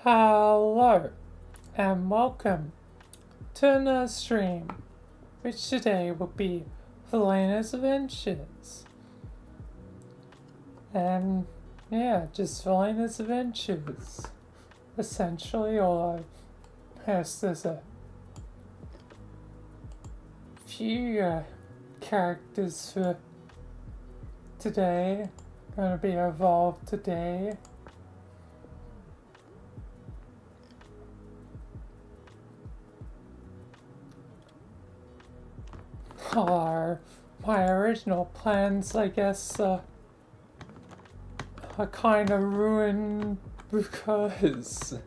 Hello and welcome to another stream, which today will be Vilayna's Adventures. And yeah, just Vilayna's Adventures. Essentially, all I have there's a few characters for today, going to be evolved today. Are my original plans, I guess, are kind of ruined because,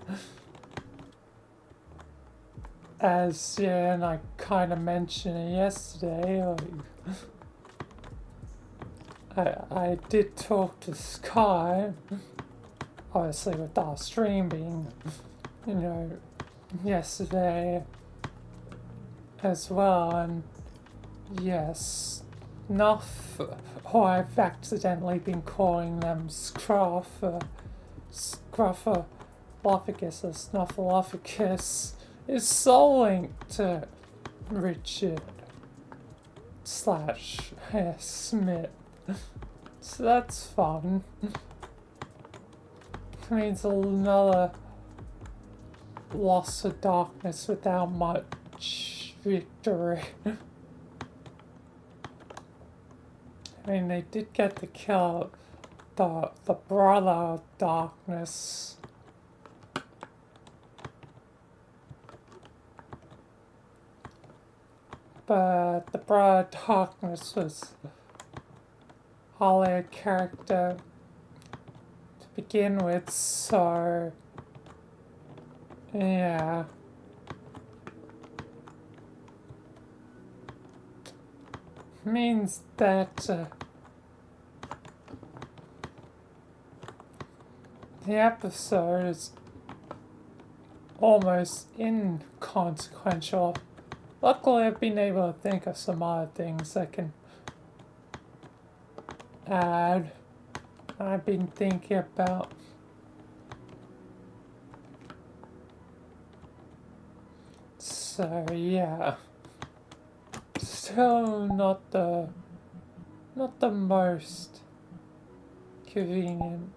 as yeah, and I kind of mentioned it yesterday, I did talk to Sky, obviously with our stream being, yesterday as well, and yes, Nuff, or I've accidentally been calling them Scruffalophagus or Snuffleupagus, is soul linked to Richard / Smith. So that's fun. Means another loss of darkness without much victory. I mean, they did get to kill the brother of darkness. But the brother of darkness was hardly a character to begin with, so yeah. Means that the episode is almost inconsequential. Luckily, I've been able to think of some other things I can add. I've been thinking about. So yeah. Still not the most convenient.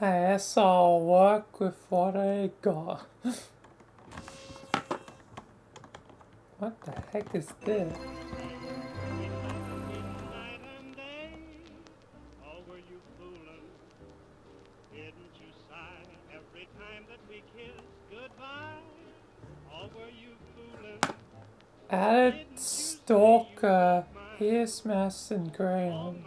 I guess I'll work with what I got. What the heck is this? Added Stalker, here's Mass and Graham.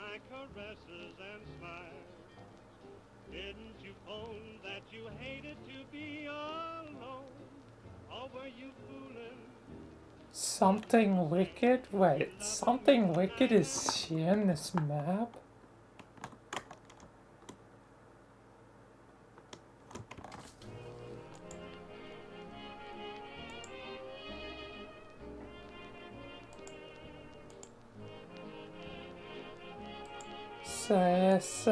Something wicked? Wait, something wicked is here in this map? So yes,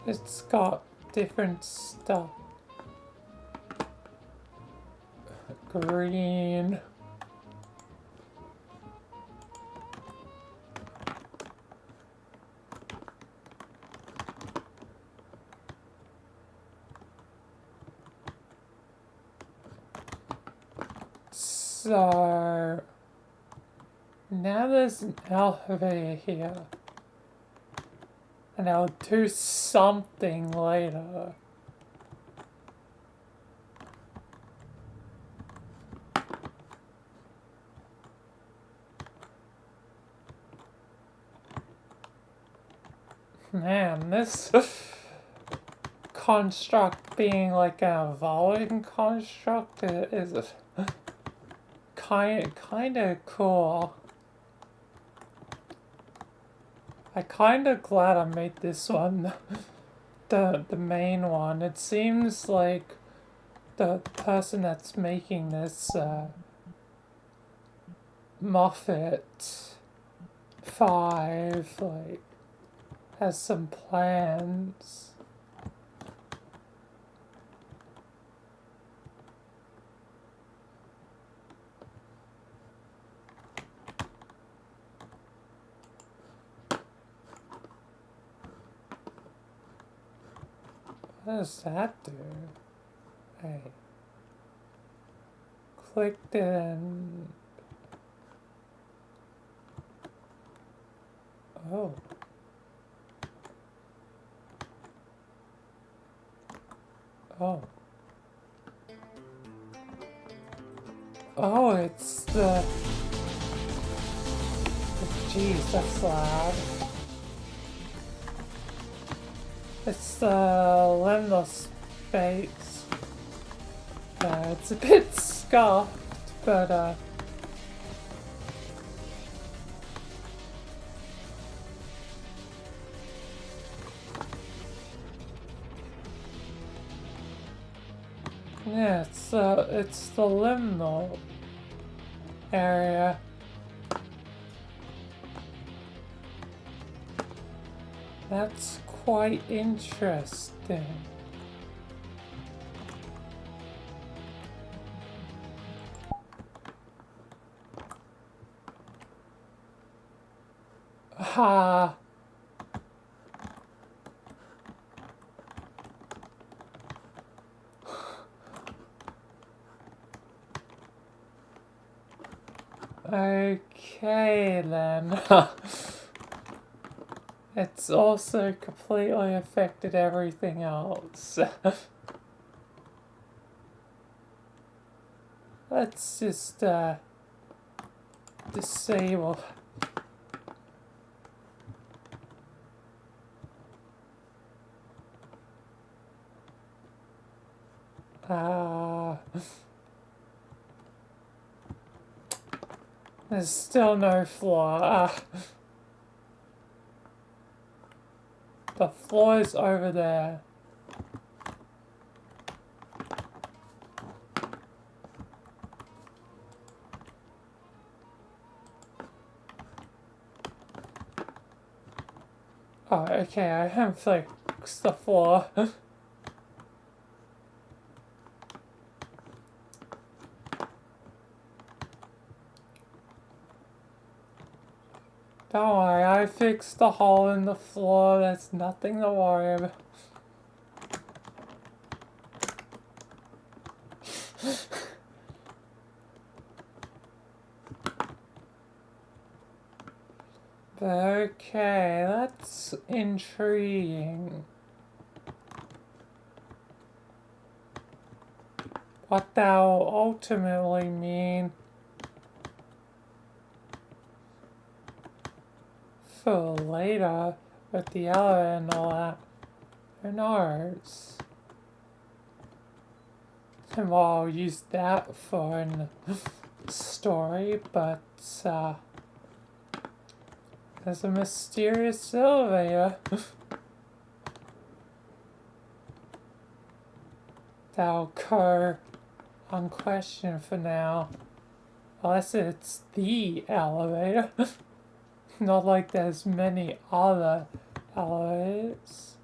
it's got different stuff. Green. So now there's an elevator here. And I'll do something later. Man, this construct being like an evolving construct is kind of cool. I kind of glad I made this one the main one. It seems like the person that's making this Moffat 5 like has some plans. What does that do? Hey. Clicked it and... Oh. Oh. Oh, it's the... Jeez, that's loud. It's the liminal space. It's a bit scuffed, but yeah, it's the liminal area. That's quite interesting. Ha! Okay then. It's also completely affected everything else. Let's just disable. There's still no floor. The floor is over there. Oh, okay, I haven't fixed the floor. Don't worry, I fixed the hole in the floor. That's nothing to worry about. Okay, that's intriguing. What that will ultimately mean for later with the elevator and all that, who knows? And well, I'll use that for an story, but there's a mysterious elevator that'll go unquestioned for now. Unless it's the elevator. Not like there's many other elevators.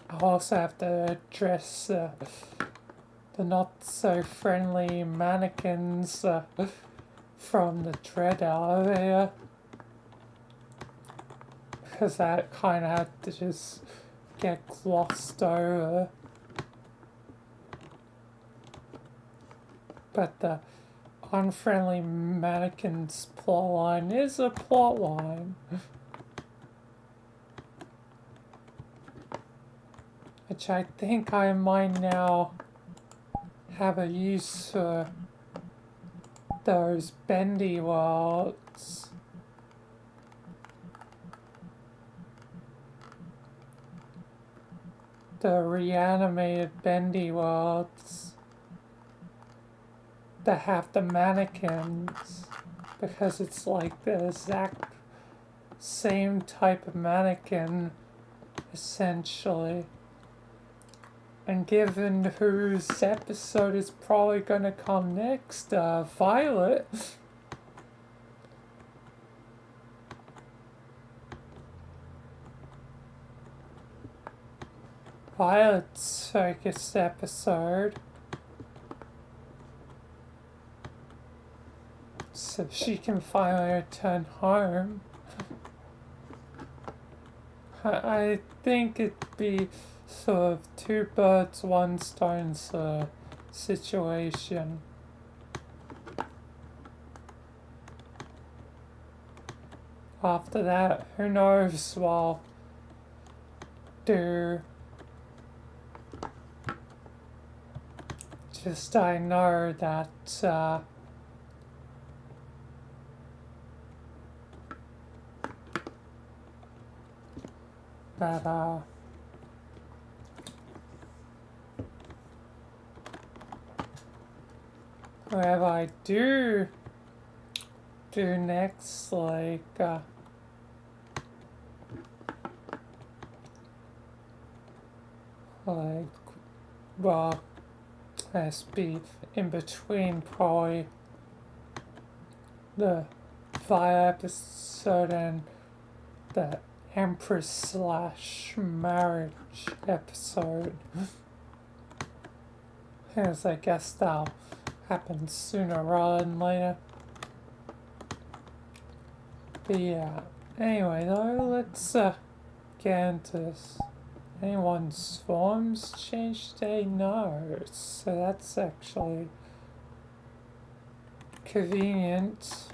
I also have to address the not-so-friendly mannequins from the Dread elevator. Because that kind of had to just get glossed over. But the unfriendly mannequins plotline is a plotline. Which I think I might now have a use for those bendy worlds. The reanimated bendy worlds that have the mannequins, because it's like the exact same type of mannequin, essentially. And given whose episode is probably gonna come next, Violet. Violet's focused episode. So she can finally return home. I think it'd be sort of two birds, one stone sort of situation. After that, who knows what I'll do. Just I know that whatever I do next, like well, let's be in between probably the fire episode and the Empress slash marriage episode. As I guess that'll happen sooner rather than later. But yeah, anyway though, let's get into this. Anyone's forms changed today? No, so that's actually convenient.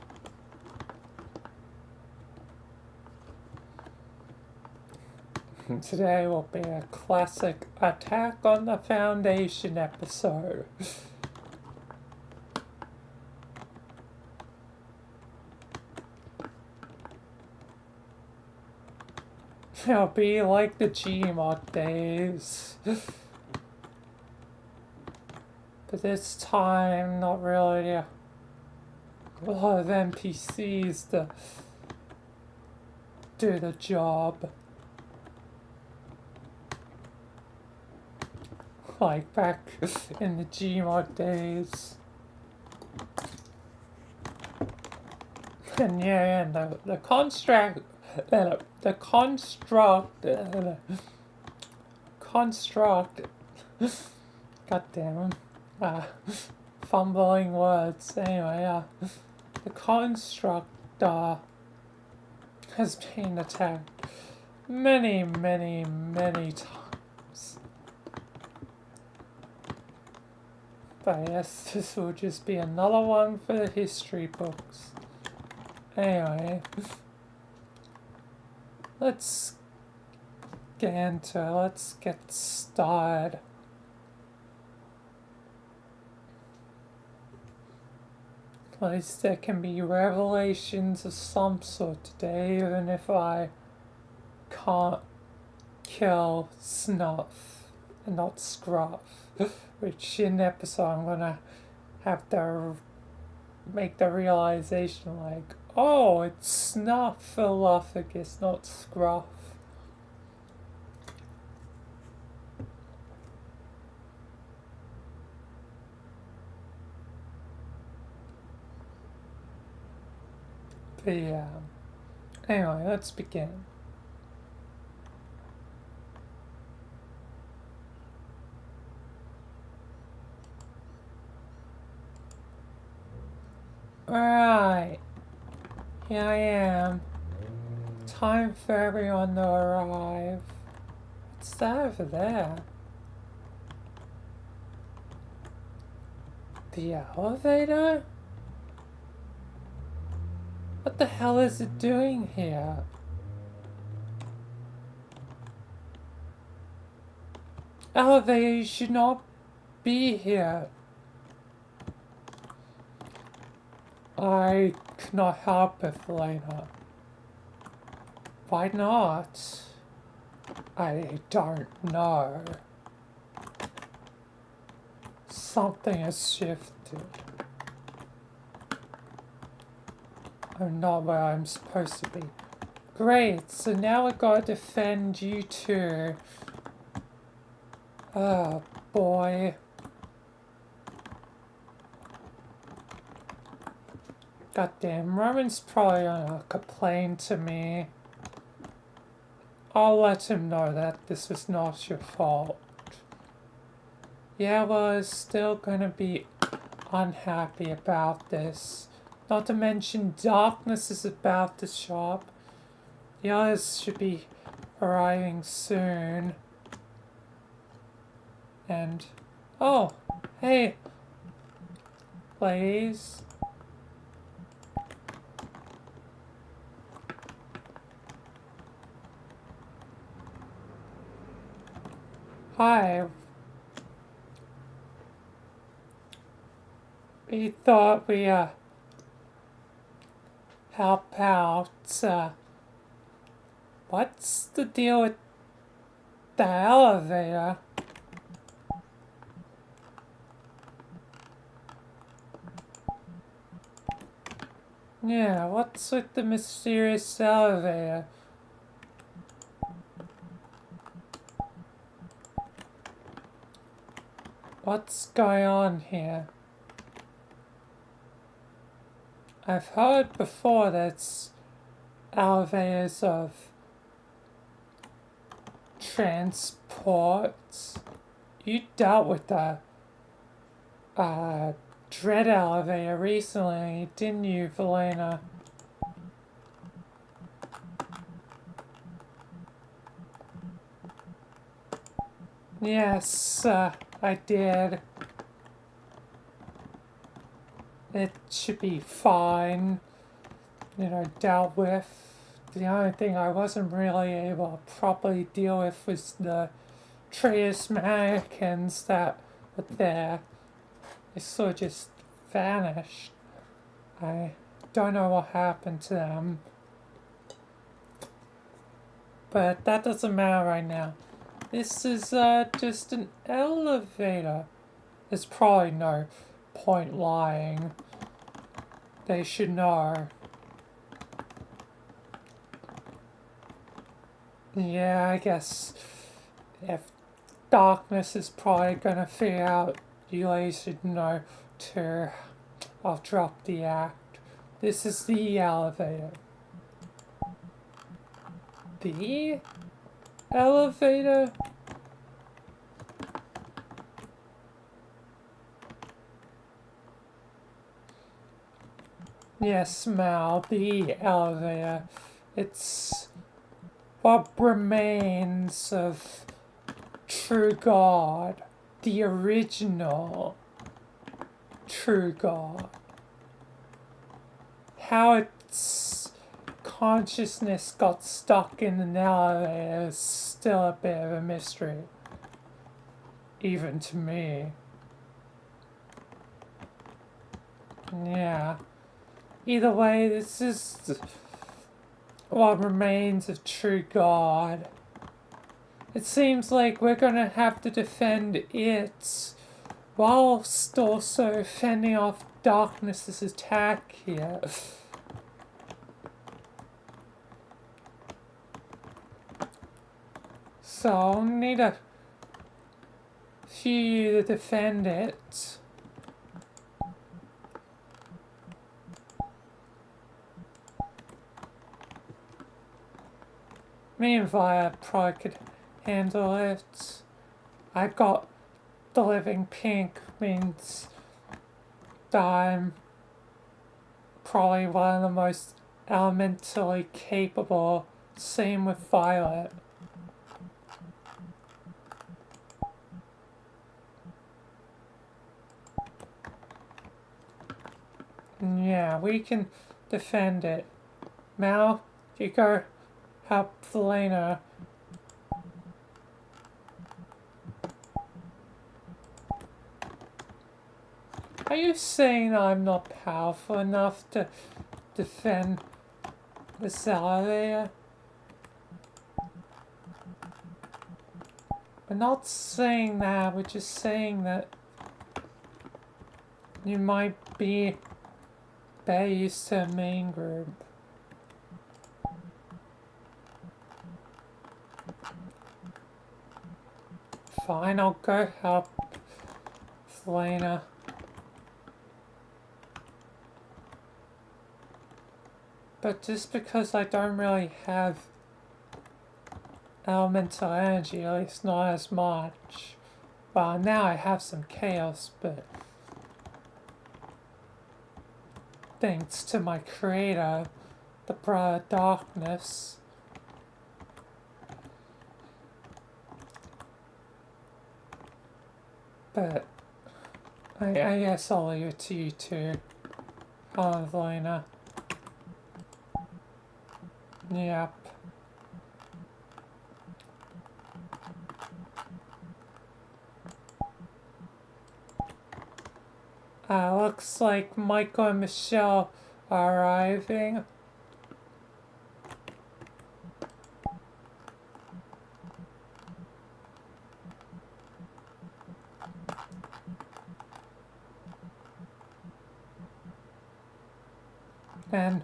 Today will be a classic Attack on the Foundation episode. It'll be like the Gmod days. But this time, not really a lot of NPCs to do the job. Like back in the Gmod days. And yeah, and the construct, god damn, fumbling words. Anyway, the construct has been attacked many times. But yes, this will just be another one for the history books. Anyway, let's get into it. Let's get started. At least there can be revelations of some sort today, even if I can't kill Snuff and not Scruff. Which in the episode I'm gonna have to make the realization like, oh, it's Snuffleupagus, not Scruff. But yeah, anyway, let's begin. Alright, here I am. Time for everyone to arrive. What's that over there? The elevator? What the hell is it doing here? Elevator should not be here. I cannot help it, Vilayna. Why not? I don't know. Something has shifted. I'm not where I'm supposed to be. Great, so now I gotta defend you too. Oh boy. Goddamn, Roman's probably gonna complain to me. I'll let him know that this was not your fault. Yeah, well, he's still gonna be unhappy about this. Not to mention, darkness is about to show up. The others should be arriving soon. And, oh, hey, ladies. Hi. We thought we, help out, what's the deal with the elevator? Yeah, what's with the mysterious elevator? What's going on here? I've heard before that elevators of transport. You dealt with the dread elevator recently, didn't you, Vilayna? Yes, I did. It should be fine, dealt with. The only thing I wasn't really able to properly deal with was the traitors mannequins that were there. They sort of just vanished. I don't know what happened to them. But that doesn't matter right now. This is just an elevator. There's probably no point lying. They should know. Yeah, I guess if darkness is probably gonna figure out, you ladies should know too. I'll drop the act. This is the elevator. The elevator? Yes, Mal, the elevator. It's what remains of true God, the original true God. How its consciousness got stuck in an elevator is still a bit of a mystery, even to me. Yeah. Either way, this is what remains of true God. It seems like we're gonna have to defend it whilst also fending off darkness's attack here. So I'll need a few to defend it. Me and Via probably could handle it. I got the living pink, means that I'm probably one of the most elementally capable. Same with Violet. Yeah, we can defend it. Mal, you go help Vilayna. Are you saying I'm not powerful enough to defend this elevator? We're not saying that, we're just saying that you might be better used to a main group. Fine, I'll go help Vilayna. But just because I don't really have elemental energy, at least not as much. Well, now I have some chaos, but thanks to my creator, the brother darkness. But I guess I'll leave it to you two, Vilayna. Yep. Looks like Michael and Michelle are arriving. And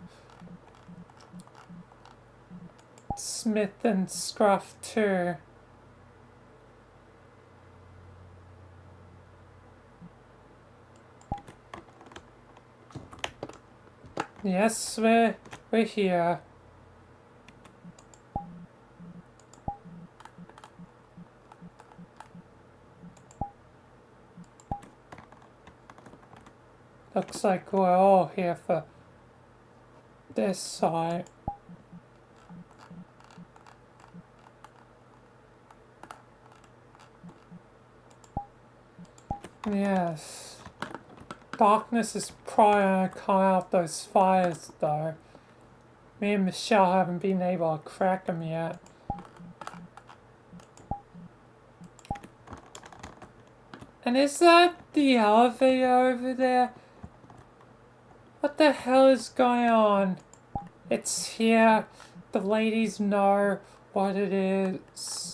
Smith and Scruff too. Yes, we're here. Looks like we're all here for this side. Yes. Darkness is probably gonna come out those fires though. Me and Michelle haven't been able to crack them yet. And is that the elevator over there? What the hell is going on? It's here. The ladies know what it is.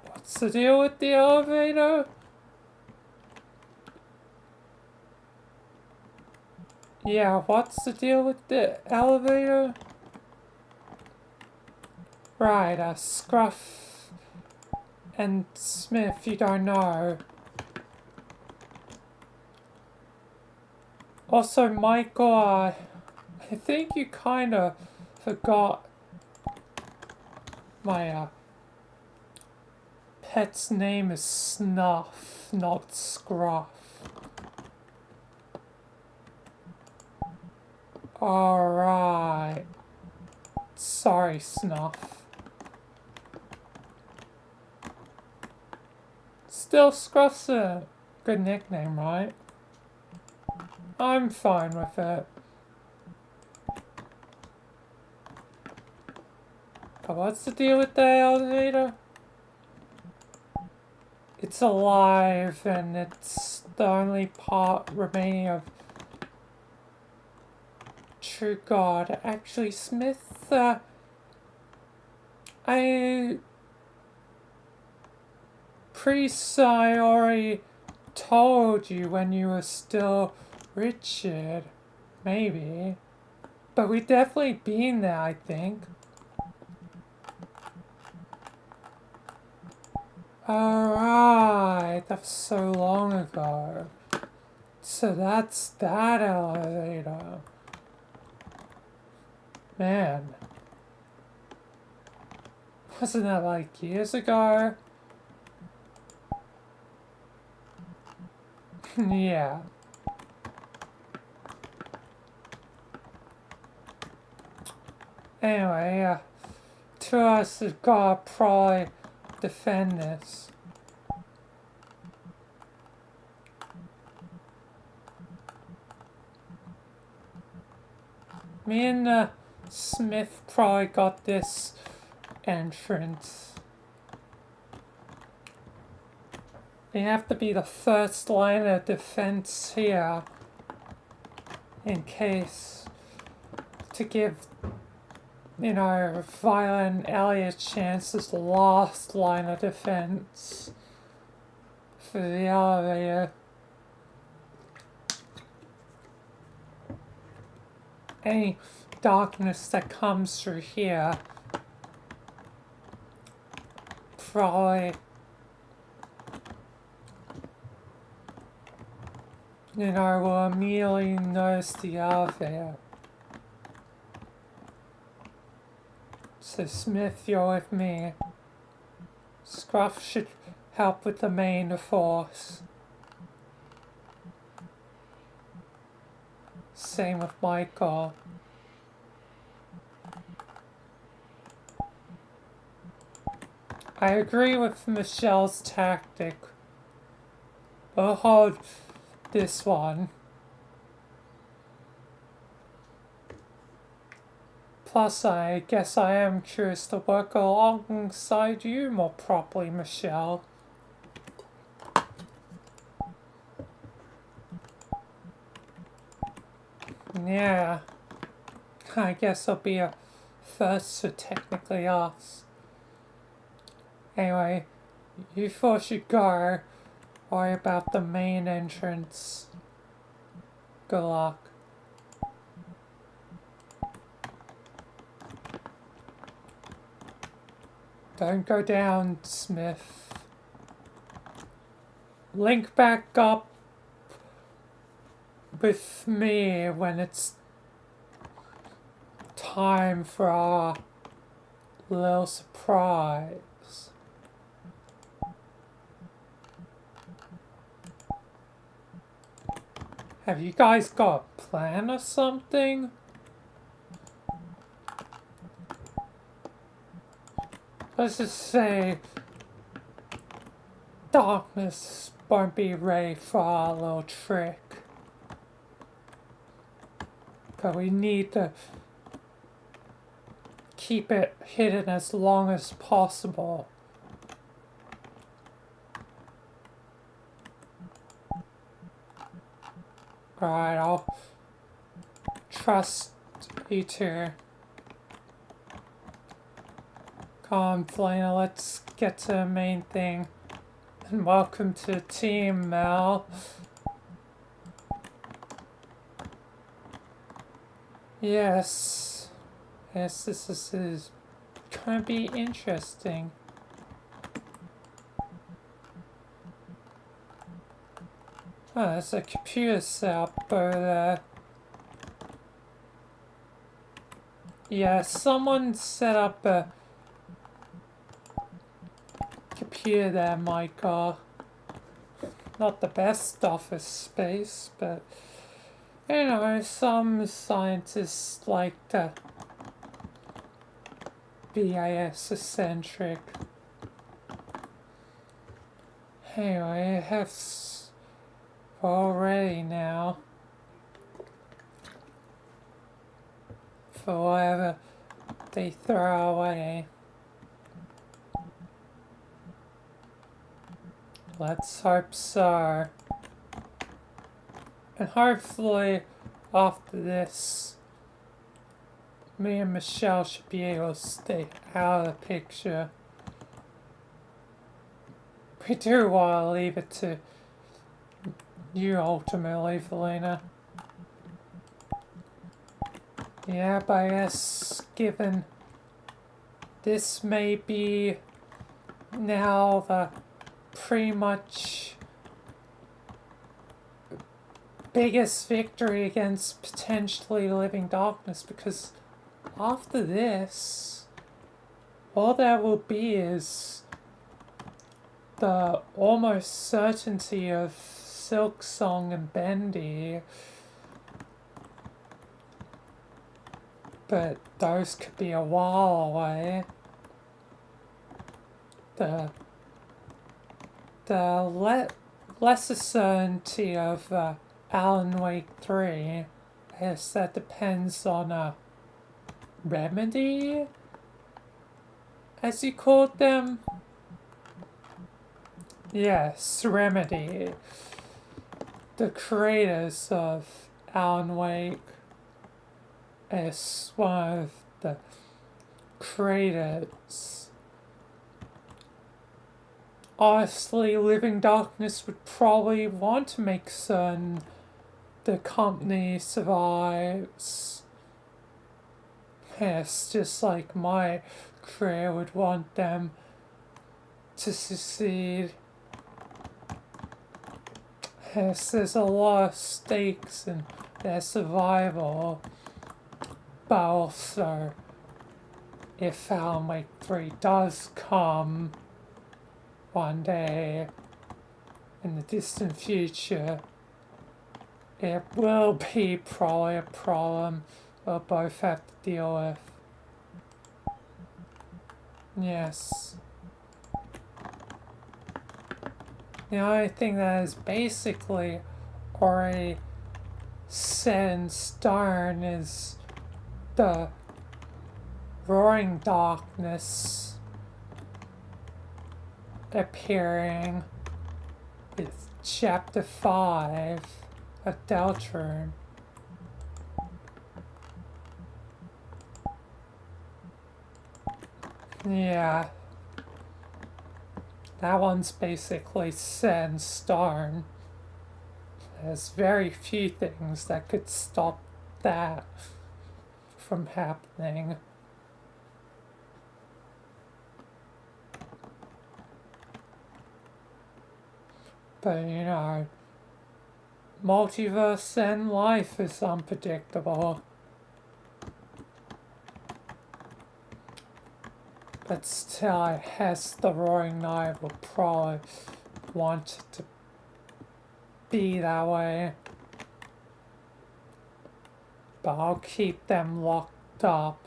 What's the deal with the elevator? Yeah, what's the deal with the elevator? Right, Scruff and Smith, you don't know. Also, Michael, I think you kinda forgot my pet's name is Snuff, not Scruff. Alright. Sorry, Snuff. Still, Scruff's a good nickname, right? I'm fine with it. But what's the deal with the elevator? It's alive, and it's the only part remaining of True God. Actually, Smith, I already told you when you were still Richard. Maybe. But we've definitely been there, I think. Alright, that was so long ago. So that's that elevator. Man. Wasn't that like years ago? Yeah. Anyway, two of us have got to probably defend this. Me and Smith probably got this entrance. You have to be the first line of defense here in case to give, you know, Vilayna and Elliot chance as the last line of defense for the elevator. Any darkness that comes through here probably, you know, will immediately notice the elevator. So Smith, you're with me. Scruff should help with the main force. Same with Michael. I agree with Michelle's tactic. We'll hold this one. Plus, I guess I am curious to work alongside you more properly, Michelle. Yeah. I guess I'll be a first, so technically us. Anyway, you four should go. Worry about the main entrance. Good luck. Don't go down, Smith. Link back up with me when it's time for our little surprise. Have you guys got a plan or something? Let's just say darkness won't be ready for our little trick. But we need to keep it hidden as long as possible. Alright, I'll trust you two. Come on, Vilayna, let's get to the main thing. And welcome to the team, Mel. Yes. Yes, this is going to be interesting. Oh, there's a computer setup over there. Yeah, someone set up a computer there, Michael. Not the best office space, but you know, some scientists like to be eccentric. Anyway, I have all ready now for whatever they throw away. Let's hope so. And hopefully after this, me and Michelle should be able to stay out of the picture. We do want to leave it to you ultimately, Vilayna. Yeah, but I guess given this may be now the pretty much biggest victory against potentially living darkness, because after this, all there will be is the almost certainty of Silk Song and Bendy. But those could be a while away. The lesser certainty of Alan Wake 3, I guess that depends on a remedy, as you called them. Yes, Remedy, the creators of Alan Wake, is one of the creators. Honestly, Living Darkness would probably want to make certain the company survives. Yes, just like my career would want them to succeed. Yes, there's a lot of stakes in their survival, but also, if Alan Wake 3 does come one day in the distant future, it will be probably a problem we'll both have to deal with. Yes. The only thing that is basically already set in stone is the Roaring Darkness appearing with Chapter 5 of Deltarune. Yeah. That one's basically set in stone. There's very few things that could stop that from happening. But multiverse and life is unpredictable. But still, I guess the Roaring Knight will probably want it to be that way. But I'll keep them locked up.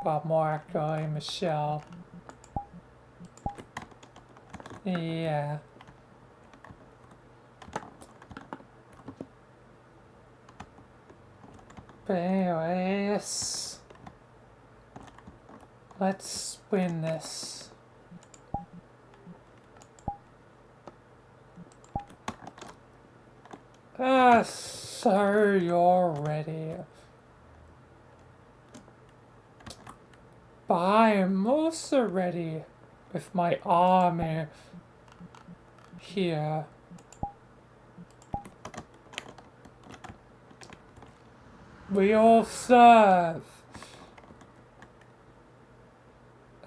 Well, more accurately, Michelle. Yeah. But anyways, let's win this. So you're ready. But I am also ready with my army here. We all serve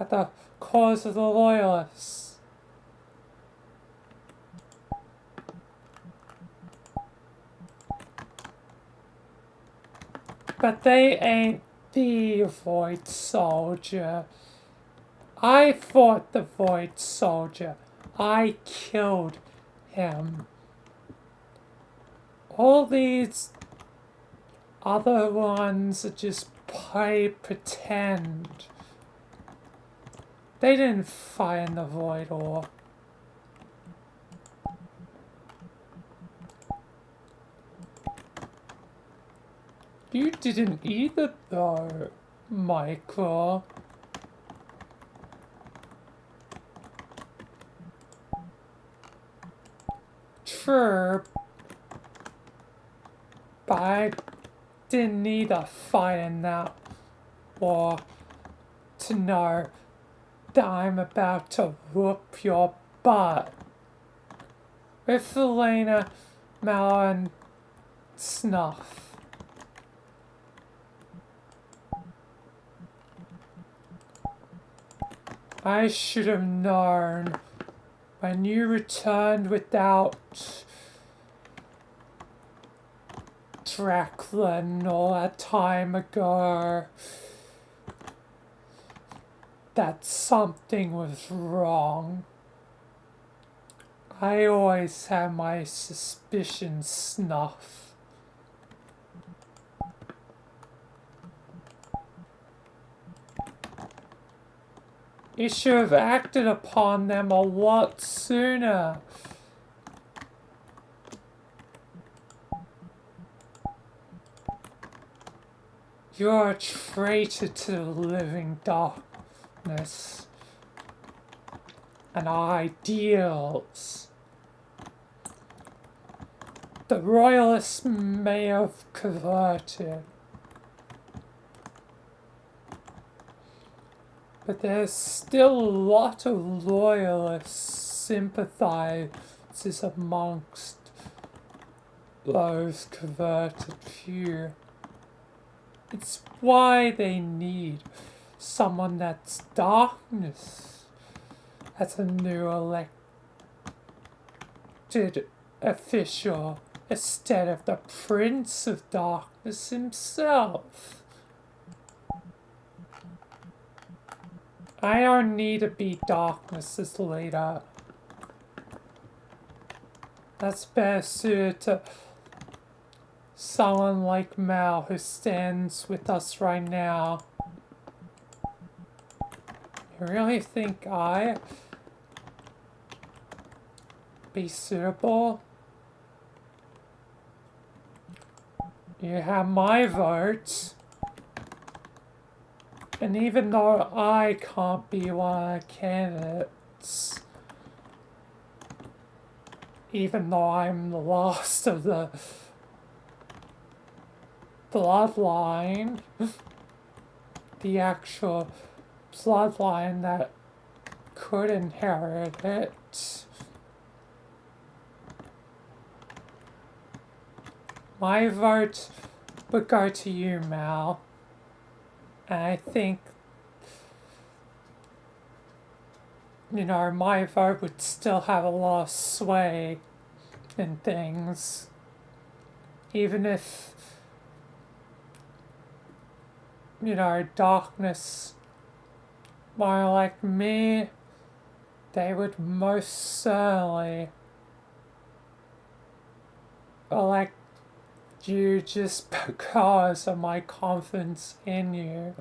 at the cause of the Loyalists. But they ain't the Void Soldier. I fought the Void Soldier. I killed him. All these other ones are just play pretend. They didn't fight in the Void War. You didn't either, though, Michael. True, but I didn't need a fight in that war to know that I'm about to whoop your butt. With Vilayna, Mal, and Snuff. I should have known when you returned without Draclin all that time ago that something was wrong. I always had my suspicions, Snuff. You should have acted upon them a lot sooner. You're a traitor to the living darkness. and ideals. The royalists may have converted, but there's still a lot of loyalist sympathizers amongst those converted few. It's why they need someone that's darkness as a new elected official instead of the Prince of Darkness himself. I don't need to be Darkness's leader. That's better suited to someone like Mel who stands with us right now. You really think I'd be suitable? You have my vote. And even though I can't be one of the candidates, even though I'm the last of the bloodline, the actual bloodline that could inherit it, my vote would go to you, Mal. And I think, my vote would still have a lot of sway in things. Even if, darkness more like me, they would most certainly elect you just because of my confidence in you.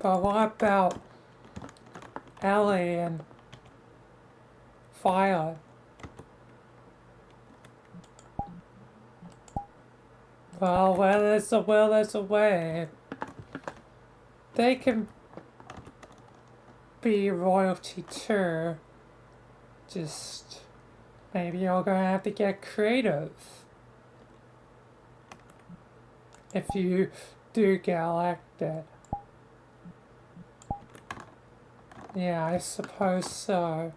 But what about Ellie and Violet? Well, where there's a will, there's a way. They can be royalty too. Just maybe you're gonna have to get creative if you do get elected. Yeah, I suppose so.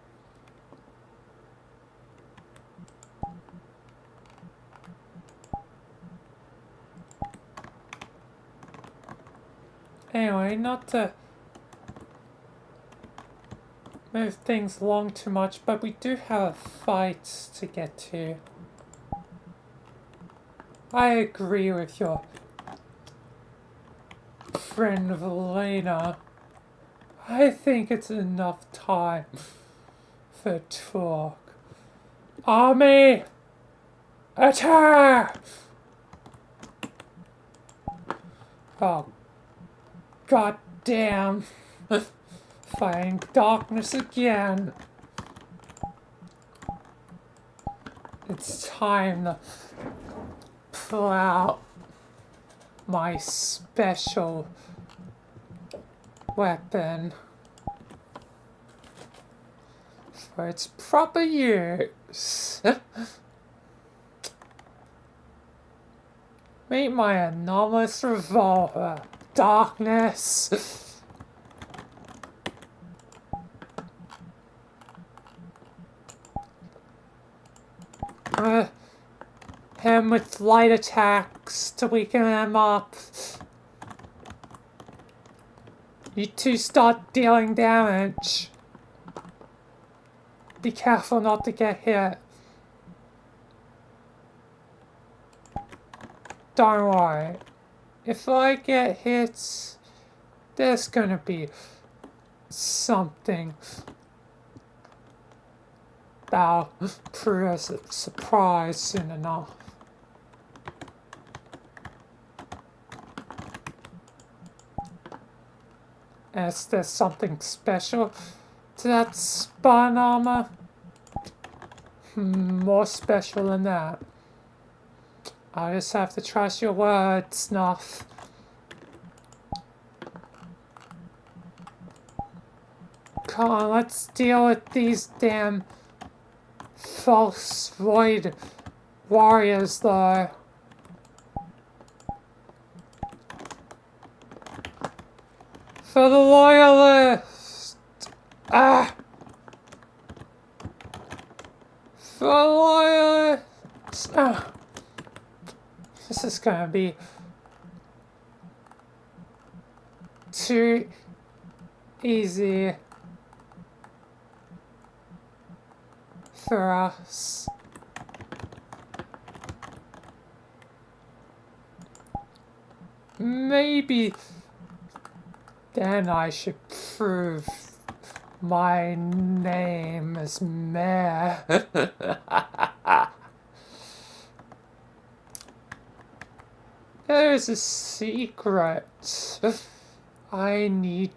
Anyway, not to move things along too much, but we do have a fight to get to. I agree with your friend Vilayna. I think it's enough time for talk. Army! Attack! Oh, god damn. Fighting darkness again. It's time to pull out my special weapon for its proper use. Meet my anomalous revolver, darkness. Him with light attacks to weaken him up. You two start dealing damage. Be careful not to get hit. Don't worry. If I get hit, there's gonna be something that'll prove as a surprise soon enough. Is there something special to that spine armor? More special than that. I just have to trust your word, Snuff. Come on, let's deal with these damn false void warriors, though. For the loyalists! Ah! For the loyalists! Ah! This is gonna be too easy for us. Maybe then I should prove my name as mayor. There's a secret I need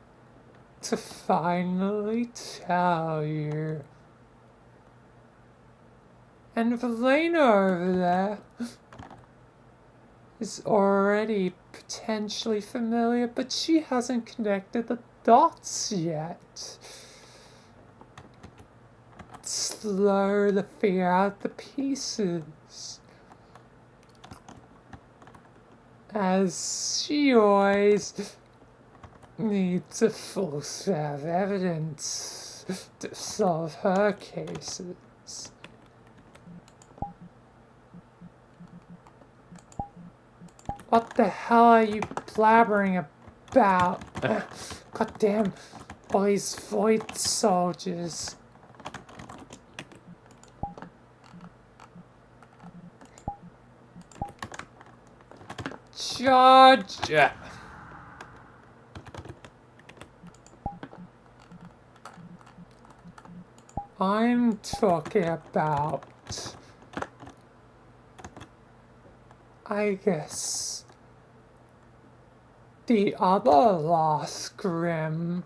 to finally tell you. And Vilayna over there is already potentially familiar, but she hasn't connected the dots yet. Slow to figure out the pieces. As she always needs a full set of evidence to solve her cases. What the hell are you blabbering about? God damn, all these void soldiers. Charge! I'm talking about, I guess, the other Lost Grim.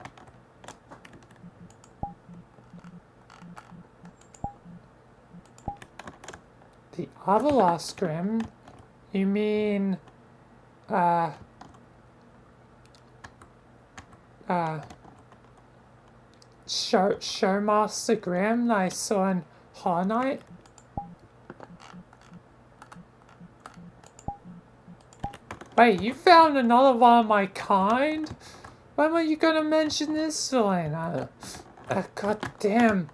The other Lost Grim? You mean, Showmaster Grimm that I saw in Horror Night? Wait, you found another one of my kind? When were you gonna mention this, Vilayna? God damn.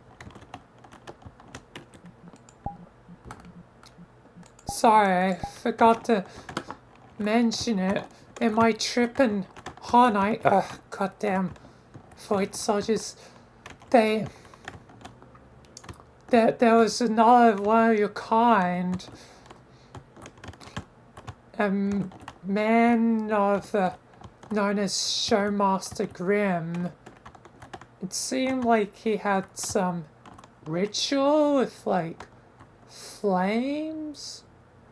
Sorry, I forgot to mention it in my trip in Horror Night. God damn. Void soldiers. There was another one of your kind. Man of known as Showmaster Grimm. It seemed like he had some ritual with like flames.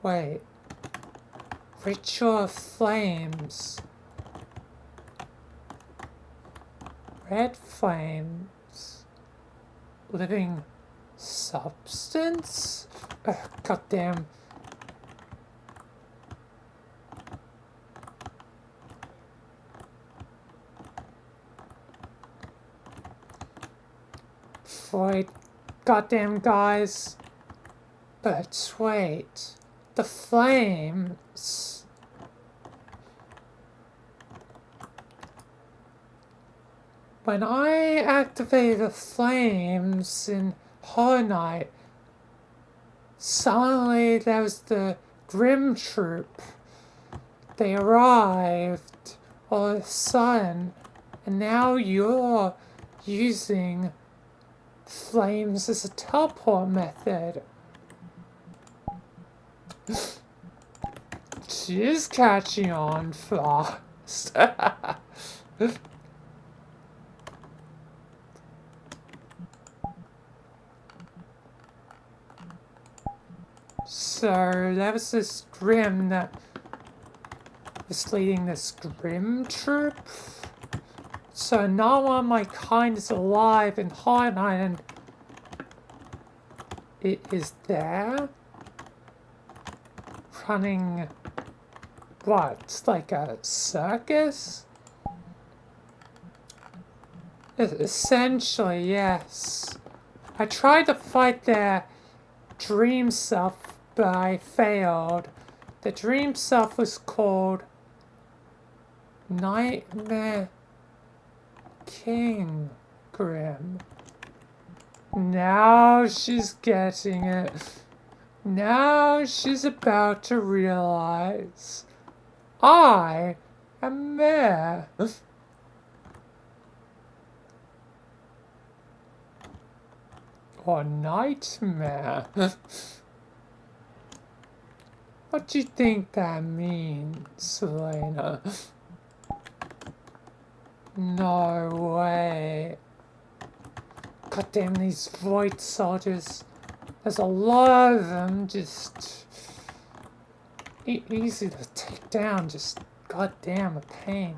Wait. Ritual of flames. Red flames. Living substance? Goddamn. Void. Goddamn guys. But wait. The flames. When I activated the flames in Horror Night, suddenly there was the Grim Troop. They arrived all of a sudden, and now you're using flames as a teleport method. She is catching on fast. So there was this Grim that was leading this Grim troop. So now one of my kind is alive in Horror Night, and it is there running what? Like a circus? Essentially, yes. I tried to fight their dream self, but I failed. The dream self was called Nightmare King Grim. Now she's getting it. Now she's about to realize I am there. Or nightmare. What do you think that means, Vilayna? No way. God damn these void soldiers. There's a lot of them, just easy to take down, just goddamn a pain.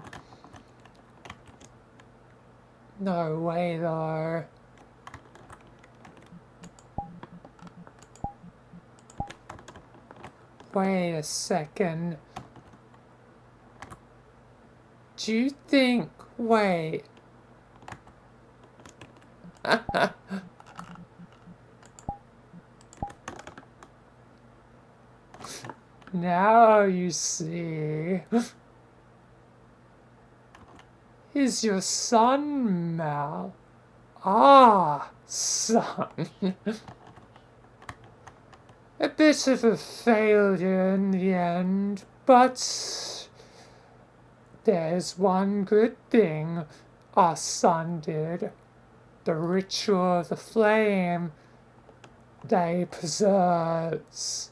No way though. Wait a second. Do you think... Wait. Now you see. He's your son, Mal. Ah, son. A bit of a failure in the end, but there's one good thing our son did. The ritual of the flame they possess.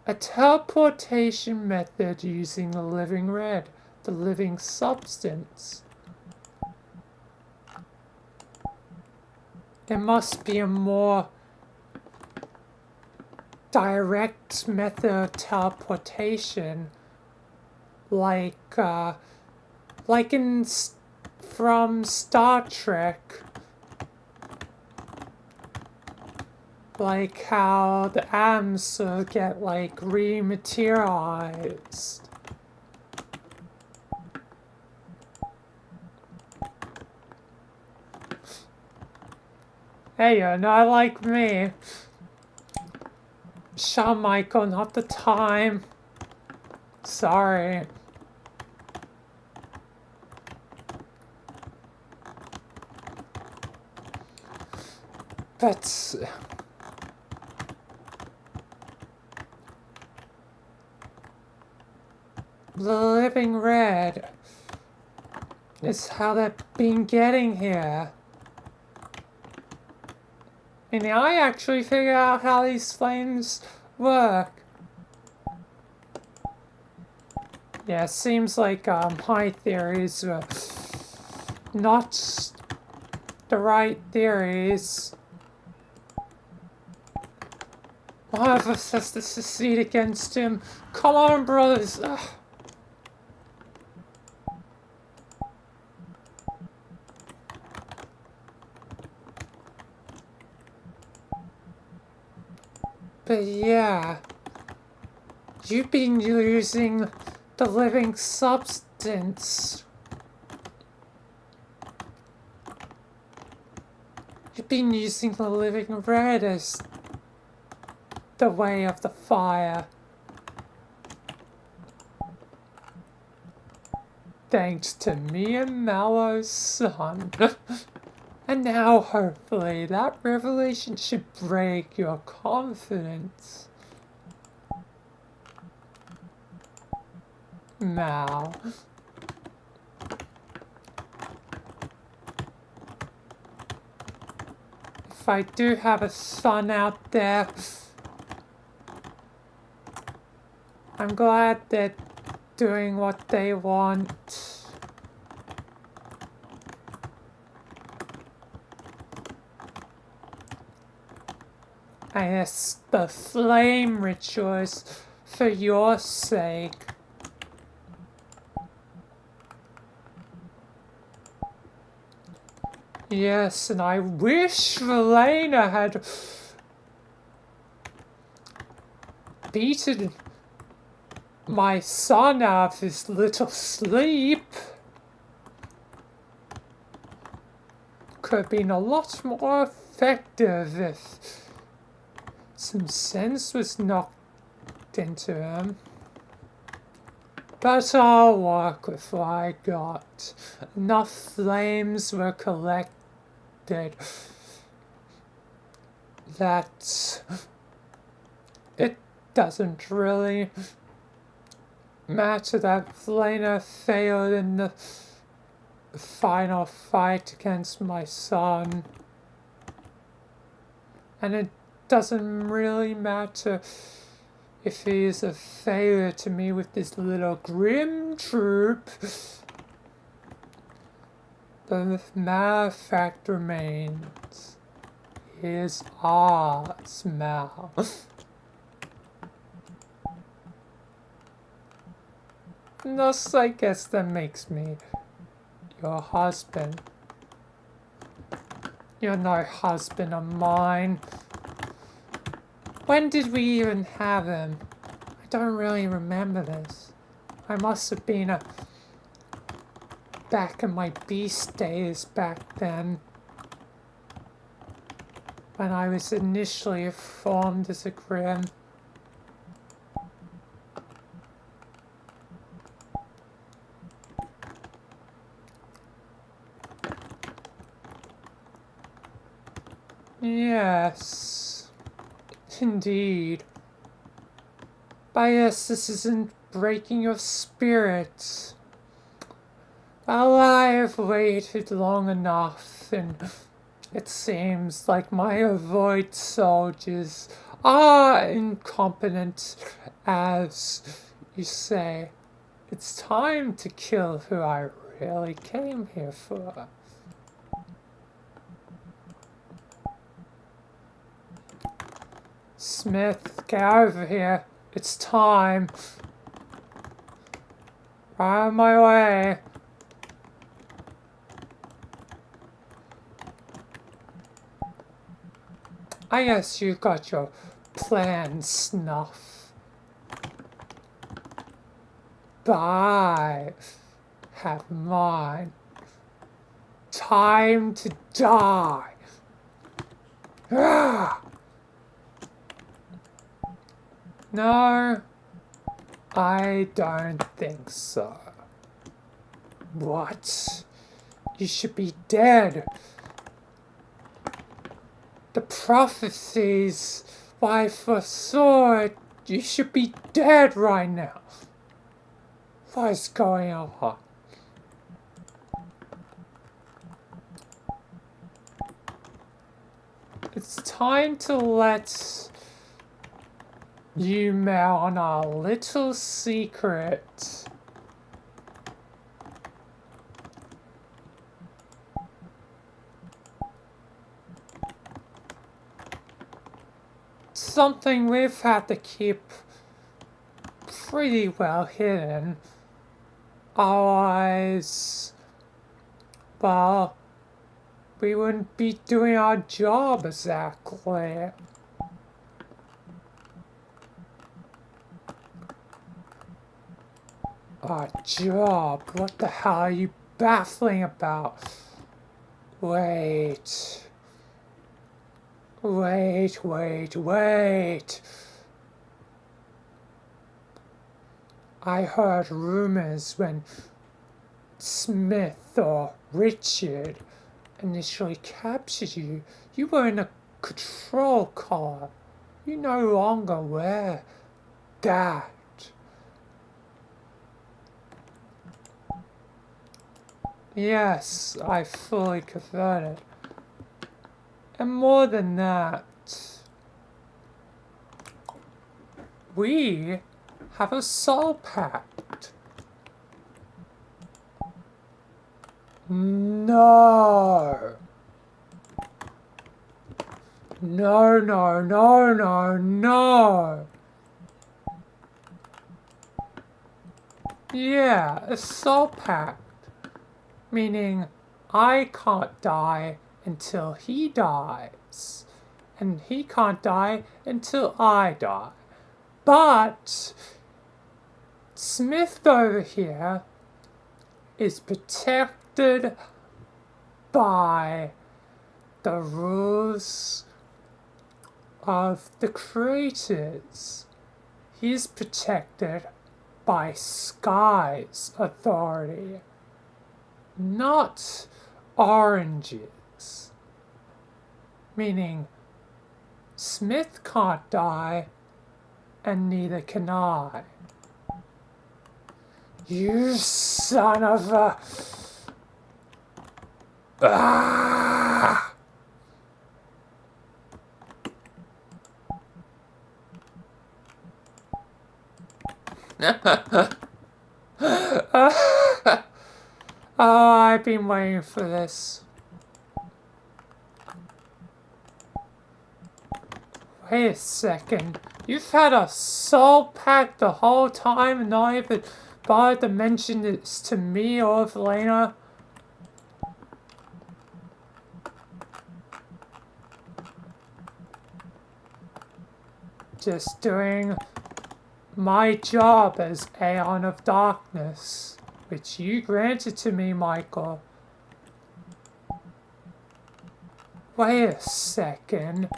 A teleportation method using the living red, the living substance. There must be a more direct method of teleportation, like from Star Trek, like how the atoms get like rematerialized. Hey, you're not like me. Shawn Michael, not the time. Sorry. But the living red is how they've been getting here. And I actually figured out how these flames work. Yeah, it seems like my theories were not the right theories. One of us has to secede against him. Come on, brothers. Ugh. But yeah, you've been using the living substance. You've been using the living red as the way of the fire. Thanks to me and Mallow's son. And now, hopefully, that revelation should break your confidence. Mal. If I do have a son out there, I'm glad they're doing what they want. I guess the flame rituals for your sake. Yes, and I wish Vilayna had beaten my son out of his little sleep. could have been a lot more effective if some sense was knocked into him. But I'll work with what I got. Enough flames were collected that it doesn't really matter that Vilayna failed in the final fight against my son. And it doesn't really matter if he is a failure to me with this little grim troop. The matter of fact remains. His arse mouth. Thus, I guess that makes me your husband. You're no husband of mine. When did we even have him? I don't really remember this. I must have been back in my beast days back then. When I was initially formed as a Grimm. Yes, indeed. But yes, this isn't breaking your spirit. Well, I have waited long enough, and it seems like my avoid soldiers are incompetent, as you say. It's time to kill who I really came here for. Smith, get over here. It's time. Right on my way. I guess you got your plan, Snuff. But I have mine. Time to die. Ah! No, I don't think so. What? You should be dead. The prophecies I foresaw it. You should be dead right now. What is going on? It's time to let you mail on our little secret. Something we've had to keep pretty well hidden. Otherwise, well, we wouldn't be doing our job exactly. Our job? What the hell are you baffling about? Wait. I heard rumors when Smith or Richard initially captured you. You were in a control car. You no longer wear that. Yes, I fully converted. And more than that, we have a soul pact. No. No. Yeah, a soul pact. Meaning, I can't die until he dies. And he can't die until I die. But Smith over here is protected by the rules of the creators. He's protected by Sky's authority, not Orange's. Meaning, Smith can't die, and neither can I. You son of a... Ah! Oh, I've been waiting for this. Wait a second. You've had a soul pack the whole time and not even bothered to mention this to me or Vilayna? Just doing my job as Aeon of Darkness, which you granted to me, Michael. Wait a second.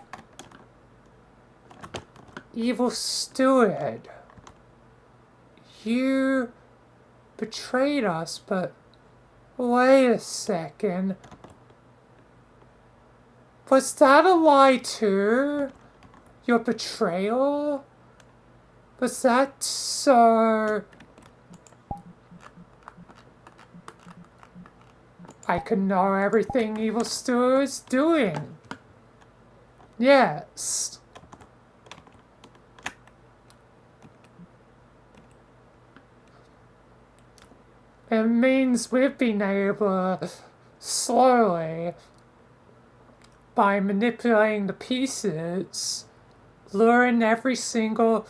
Evil Steward. You betrayed us, but wait a second. Was that a lie too? Your betrayal? Was that so... I could know everything Evil Steward was doing. Yes. It means we've been able to slowly, by manipulating the pieces, lure in every single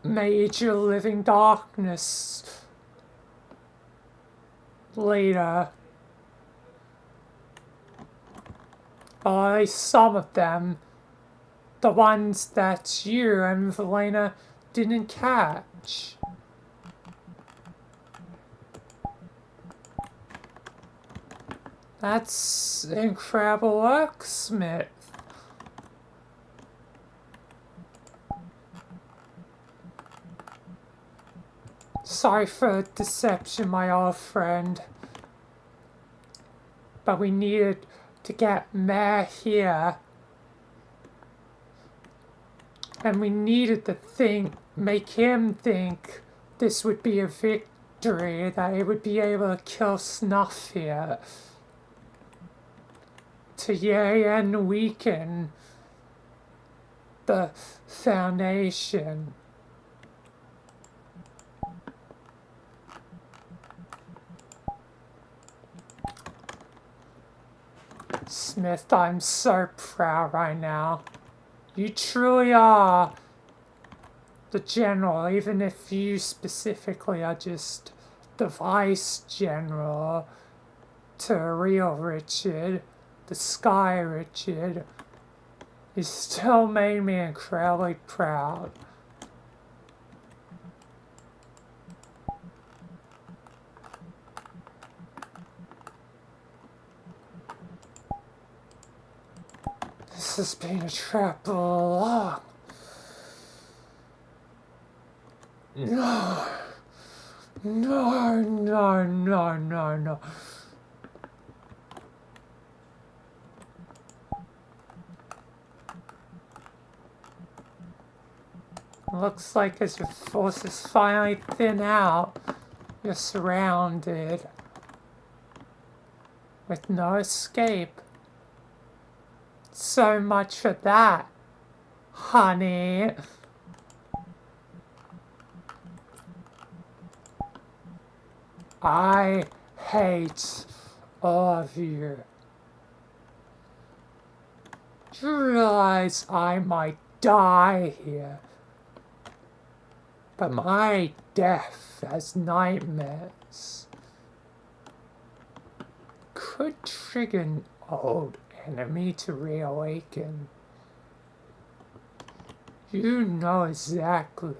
major living darkness leader. Or at least some of them. The ones that you and Vilayna didn't catch. That's incredible work, Smith. Sorry for deception, my old friend. But we needed to get Mayor here. And we needed to make him think this would be a victory, that he would be able to kill Snuff here. To yea and weaken the Foundation. Smith, I'm so proud right now. You truly are the general, even if you specifically are just the vice general to real Richard, the Sky Richard. You still made me incredibly proud. This has been a trap all along. No. No, no, no, no, no. Looks like as your forces finally thin out, you're surrounded with no escape. So much for that, honey. I hate all of you. Do you realize I might die here? But my death as nightmares could trigger an old enemy to reawaken. You know exactly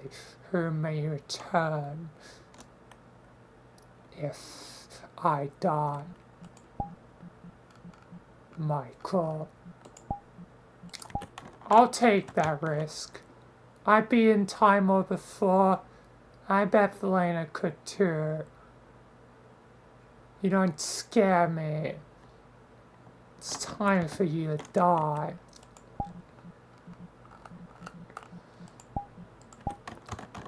who may return if I die. Michael. I'll take that risk. I've been in Timor before. I bet Vilayna could too. You don't scare me. It's time for you to die.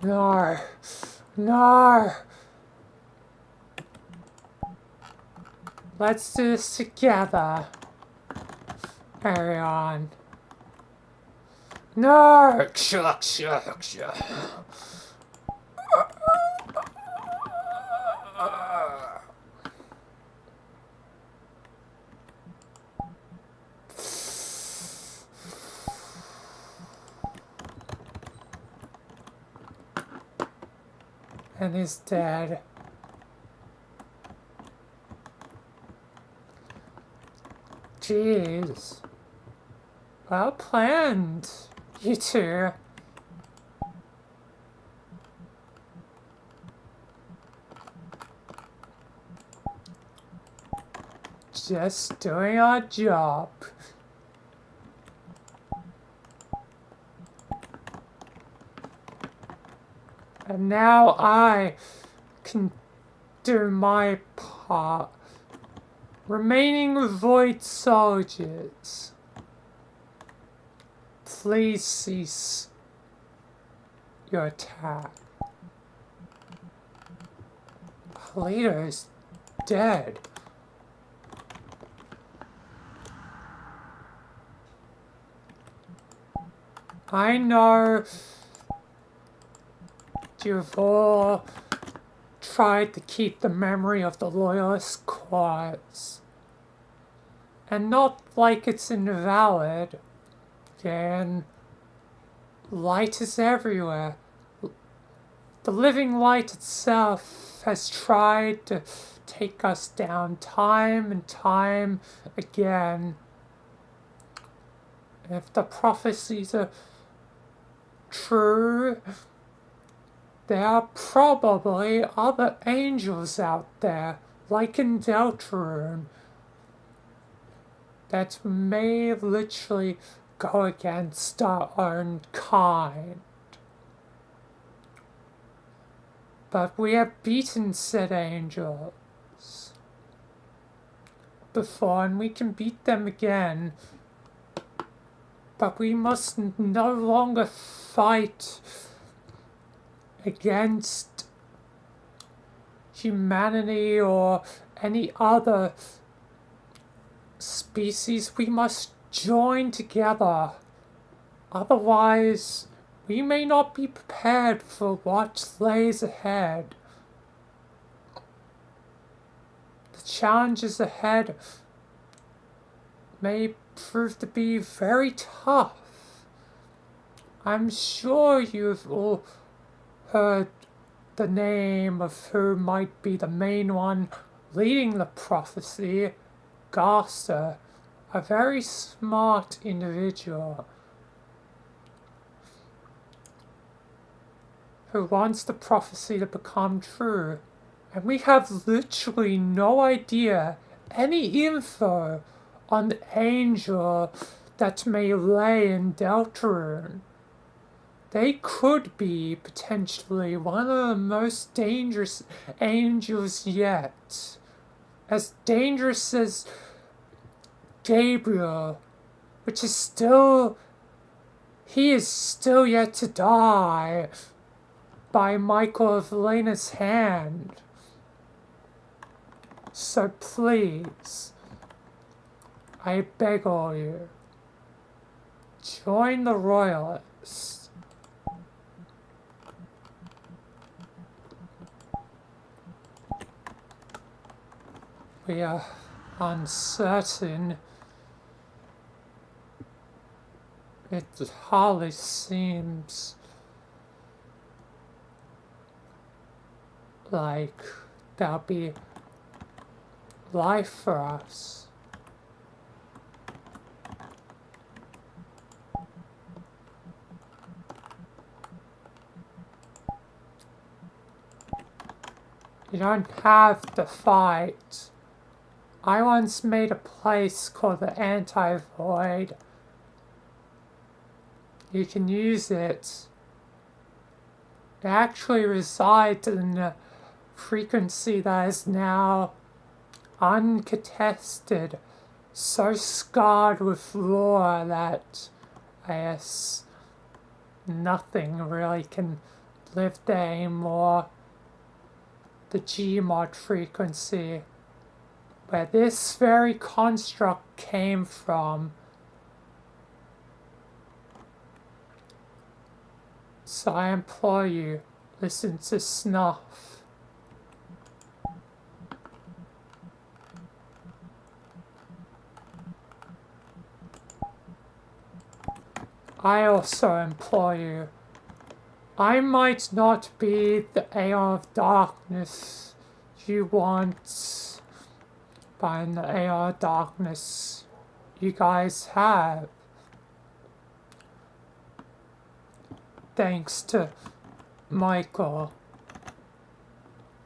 No. No. Let's do this together. Carry on. No! Chuck. And he's dead. Jeez. Well planned, you two. Just doing our job. And now I can do my part. Remaining Void soldiers, please cease your attack. Our leader is dead. I know you've all tried to keep the memory of the Loyalist cause. And not like it's invalid. Again, light is everywhere. The living light itself has tried to take us down time and time again. If the prophecies are true, there are probably other angels out there, like in Deltarune, that may literally go against our own kind. But we have beaten said angels before, and we can beat them again. But we must no longer fight against humanity or any other species. We must join together. Otherwise, we may not be prepared for what lays ahead. The challenges ahead may prove to be very tough. I'm sure you've all heard the name of who might be the main one leading the prophecy, Garster, a very smart individual who wants the prophecy to become true. And we have literally no idea, any info on the angel that may lay in Deltarune. They could be potentially one of the most dangerous angels yet. As dangerous as Gabriel, which is still, he is still yet to die by Michael of Vilayna's hand. So please, I beg all you, join the Royalists. We are uncertain. It hardly seems like there'll be life for us. You don't have to fight. I once made a place called the Anti-Void. You can use it. It actually resides in a frequency that is now uncontested, so scarred with lore that I guess nothing really can live there anymore. The Gmod frequency, where this very construct came from. So I implore you, listen to Snuff. I also implore you, I might not be the Aeon of Darkness you want, but in the Aeon of Darkness you guys have. Thanks to Michael.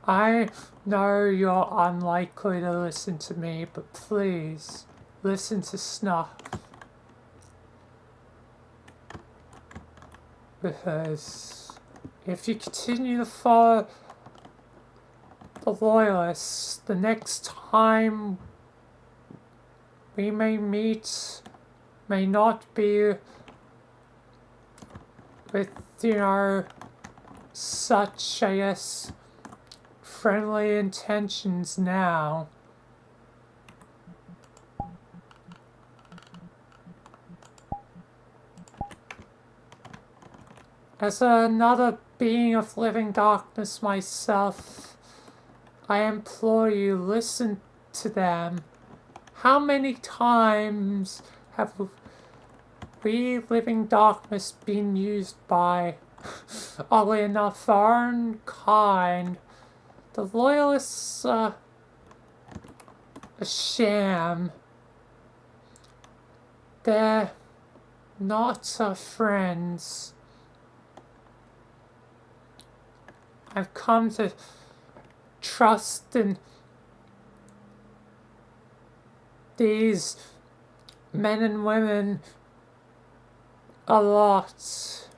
I know you're unlikely to listen to me, but please, listen to Snuff. Because if you continue to follow the Loyalists, the next time we may meet may not be with, such, I guess, friendly intentions now. As another being of living darkness myself, I implore you, listen to them. How many times have we living darkness been used by, oddly enough, our own kind? The Loyalists are a sham. They're not our friends. I've come to trust in these men and women a lot.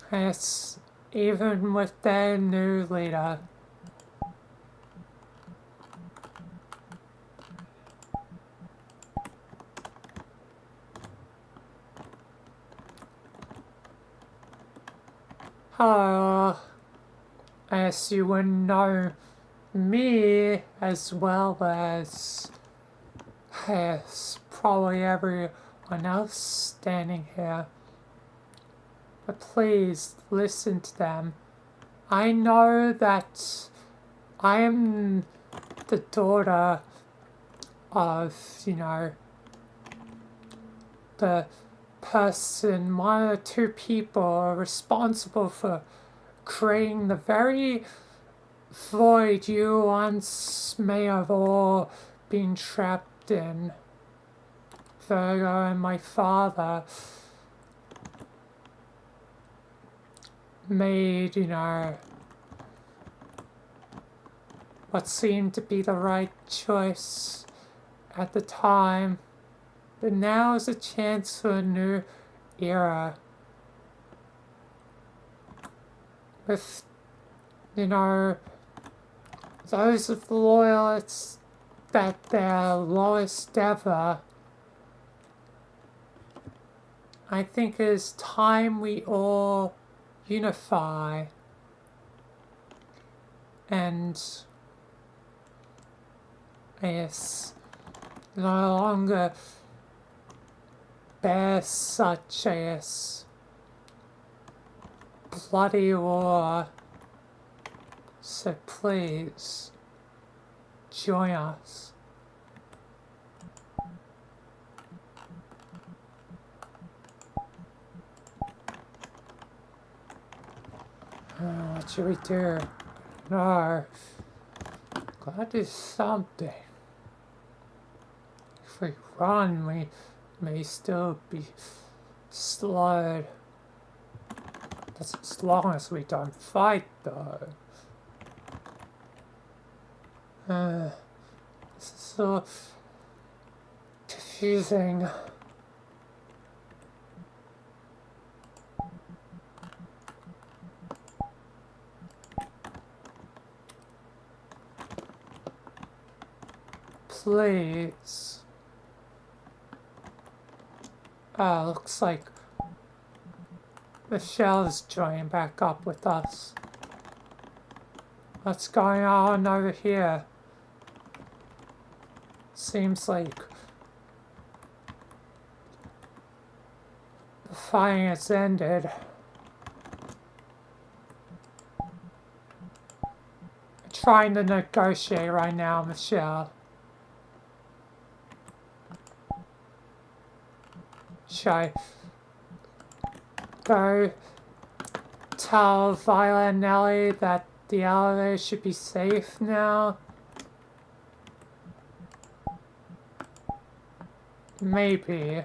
Yes, even with their new leader. Hello. I guess you wouldn't know me as well as, yes, probably everyone else standing here. But please listen to them. I know that I am the daughter of, the person, one of the two people responsible for creating the very void you once may have all been trapped in. Virgo and my father made, what seemed to be the right choice at the time. But now is a chance for a new era. With, those of the Loyalists at their lowest ever. I think it is time we all unify and, yes, no longer bear such, yes, bloody war. So please, join us. What should we do? No. Gotta do something. If we run, we may still be slowed. That's as long as we don't fight, though. so confusing. Please. Looks like Michelle's joining back up with us. What's going on over here? Seems like the fighting has ended. I'm trying to negotiate right now, Michelle. Should I go tell Vilayna and Nellie that the elevator should be safe now? Maybe.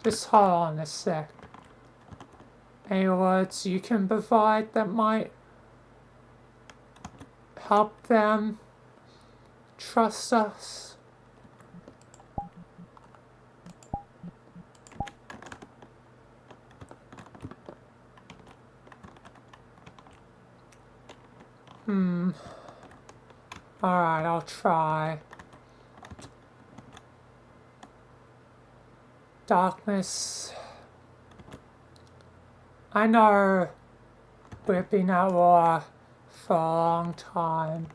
Just hold on a sec. Any words you can provide that might help them trust us? Alright, I'll try. Darkness. I know we've been at war for a long time.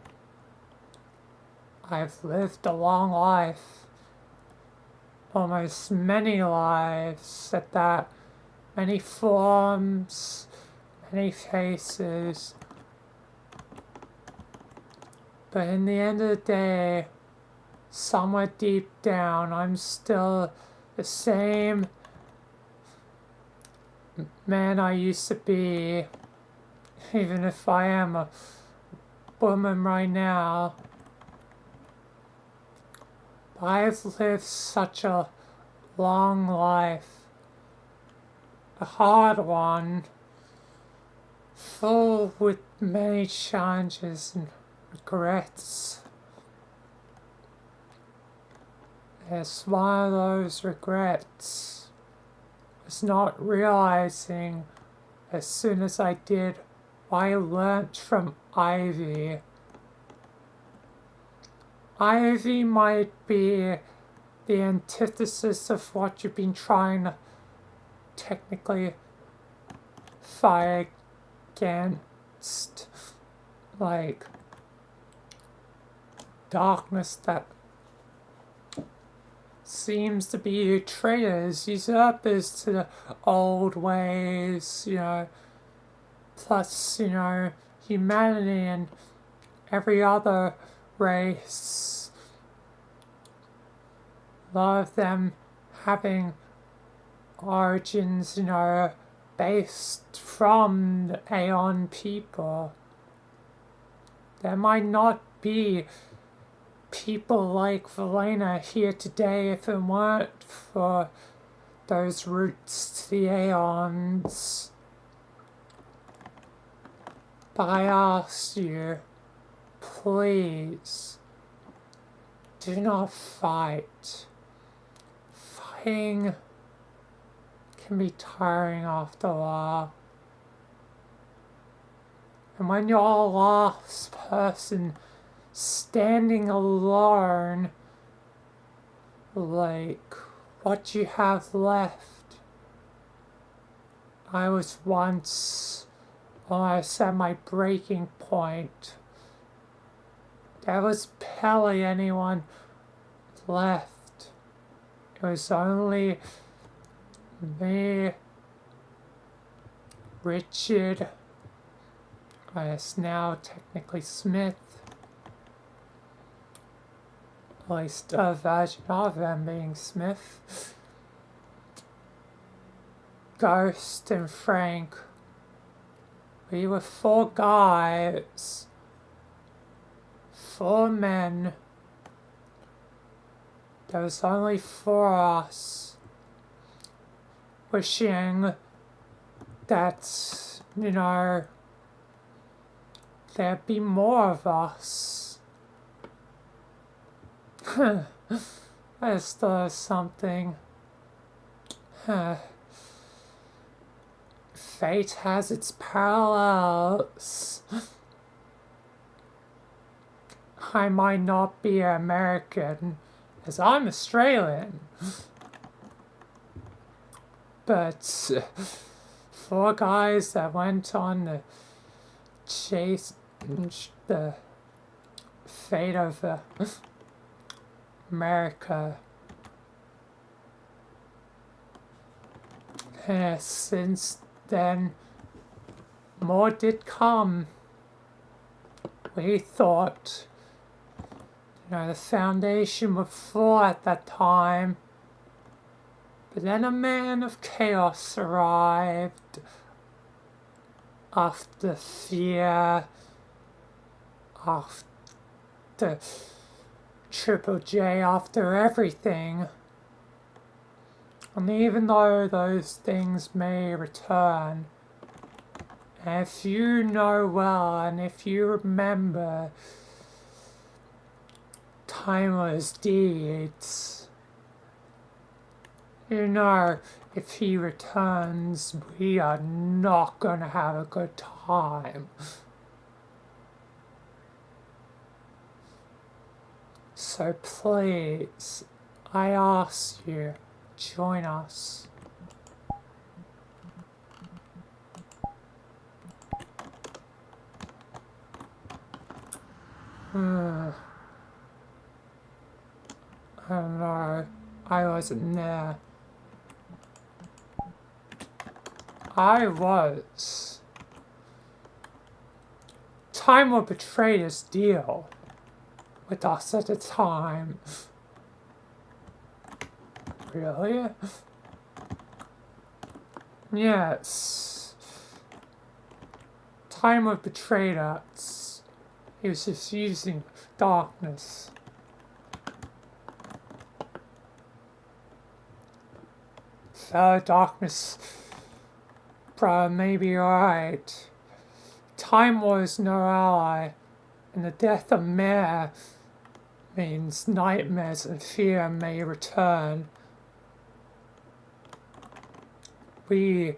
I've lived a long life. Almost many lives at that. Many forms, many faces. But in the end of the day, somewhere deep down, I'm still the same man I used to be, even if I am a woman right now. But I've lived such a long life, a hard one, full with many challenges and regrets. It's one of those regrets was not realizing as soon as I did what I learnt from Ivy. Ivy might be the antithesis of what you've been trying to technically fight against, like darkness that seems to be traitors, usurpers to the old ways, plus, humanity and every other race. A lot of them having origins, based from the Aeon people. There might not be people like Vilayna here today if it weren't for those roots to the Aeons. But I ask you, please, do not fight. Fighting can be tiring after a while. And when you're the last person standing alone, like what you have left. I was once almost at my breaking point. There was barely anyone left. It was only me, Richard, I guess now technically Smith, at least a version of them being Smith, Ghost and Frank. We were 4 guys, 4 men. There was only 4 of us, wishing that, there'd be more of us. I just thought of something. Fate has its parallels. I might not be American, as I'm Australian, but four guys that went on the chase the fate of America. And since then, more did come. We thought, the foundation would fall at that time. But then a man of chaos arrived. After fear, after Triple J, after everything. And even though those things may return, if you know well and if you remember timeless deeds, if he returns, we are not gonna have a good time. So please, I ask you, join us. I don't know. I wasn't there. I was. Time will betray this deal with us at the time. Really? Yes. Time will betray us. He was just using darkness. Darkness, bruh, maybe alright. Time was no ally, and the death of Mare means nightmares and fear may return. We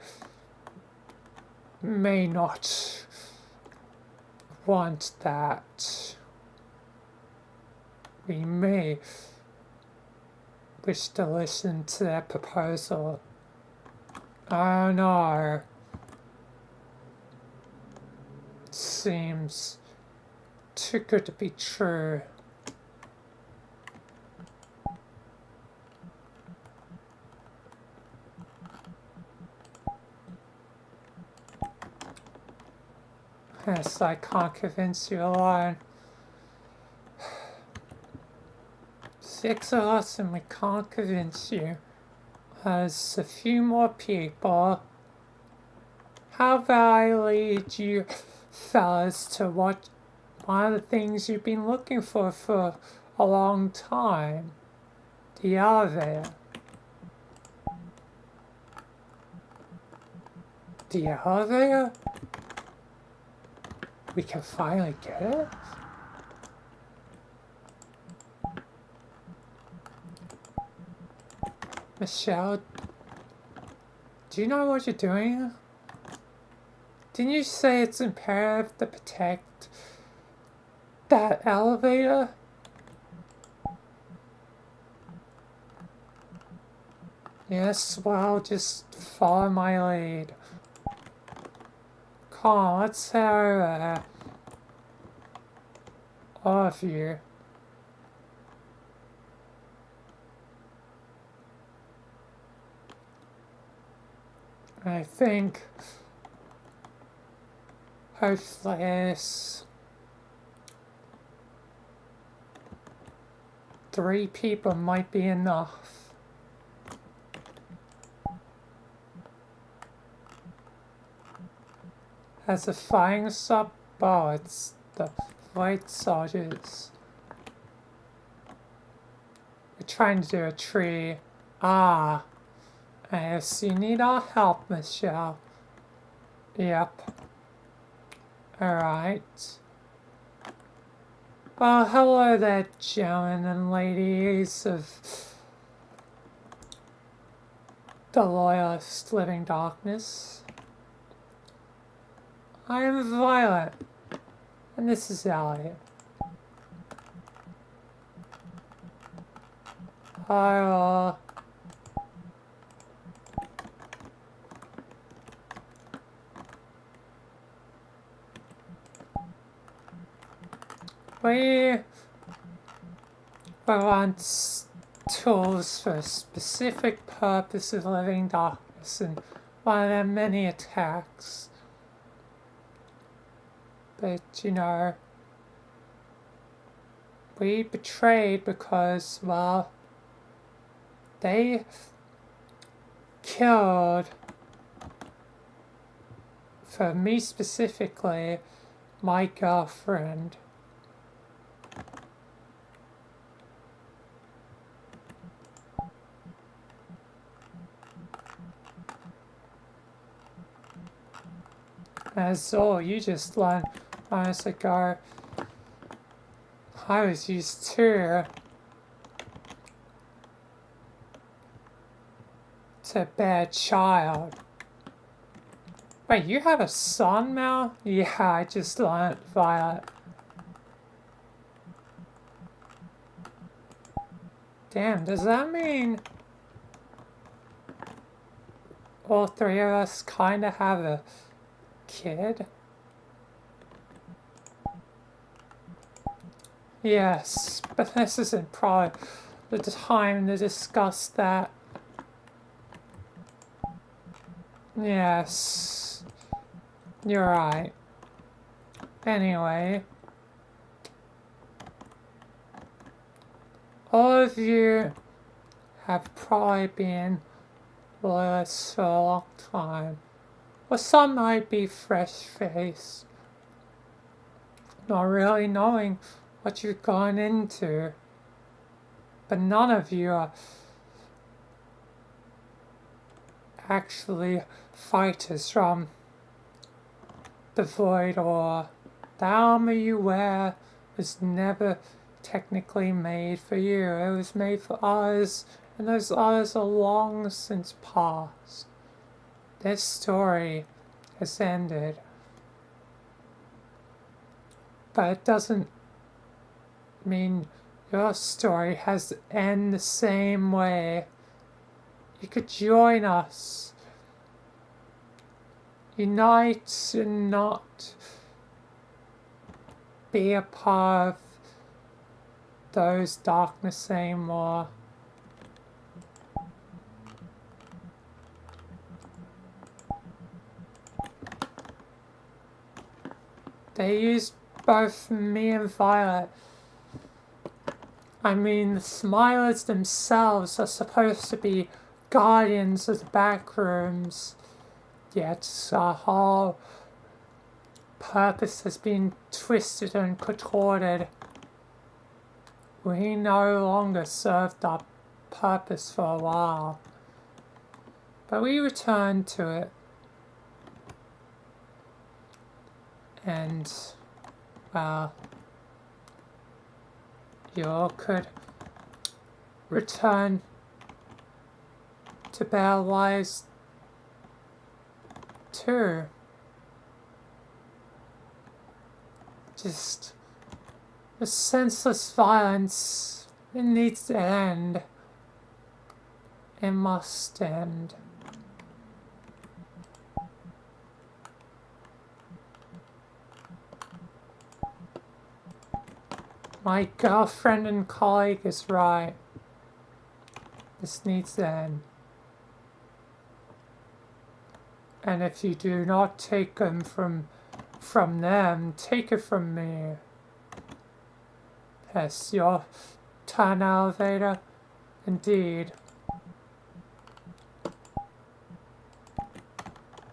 may not want that. We may wish to listen to their proposal. I don't know. Seems too good to be true. Yes, I can't convince you alone. 6 of us and we can't convince you. There's a few more people. How about I lead you fellas to what one of the things you've been looking for a long time? The elevator. The elevator? We can finally get it? Michelle, do you know what you're doing? Didn't you say it's imperative to protect that elevator? Yes, well, just follow my lead. Come on, let's head over there. All of you. I think hopefully this 3 people might be enough. As a flying sub, oh, it's the white soldiers. We're trying to do a tree. Ah. Yes, you need our help, Michelle. Yep. Alright. Well, hello there, gentlemen and ladies of the Loyalist Living Darkness. I am Violet, and this is Elliot. Hi all. We want tools for a specific purpose of living darkness, and while there are many attacks, but you know, we betrayed because, well, they killed, for me specifically, my girlfriend. As all you just learned moments ago, I was used to a bad child. Wait, you have a son, Mel? Yeah, I just learned Violet. Damn, does that mean all three of us kind of have a kid? Yes, but this isn't probably the time to discuss that. Yes, you're right. Anyway, all of you have probably been loyalists for a long time, or some might be fresh-faced, not really knowing what you've gone into, but none of you are actually fighters from the void, or the armor you wear was never technically made for you. It was made for others, and those others are long since past. This story has ended, but it doesn't mean your story has to end the same way. You could join us. Unite and not be a part of those darkness anymore. They use both me and Violet. I mean, the Smilers themselves are supposed to be guardians of the back rooms, yet our whole purpose has been twisted and contorted. We no longer served our purpose for a while, but we returned to it, and, well, you all could return to better lives too. Just the senseless violence, it needs to end. It must end. My girlfriend and colleague is right. This needs to end. And if you do not take them from them, take it from me. Yes, your turn, elevator. Indeed.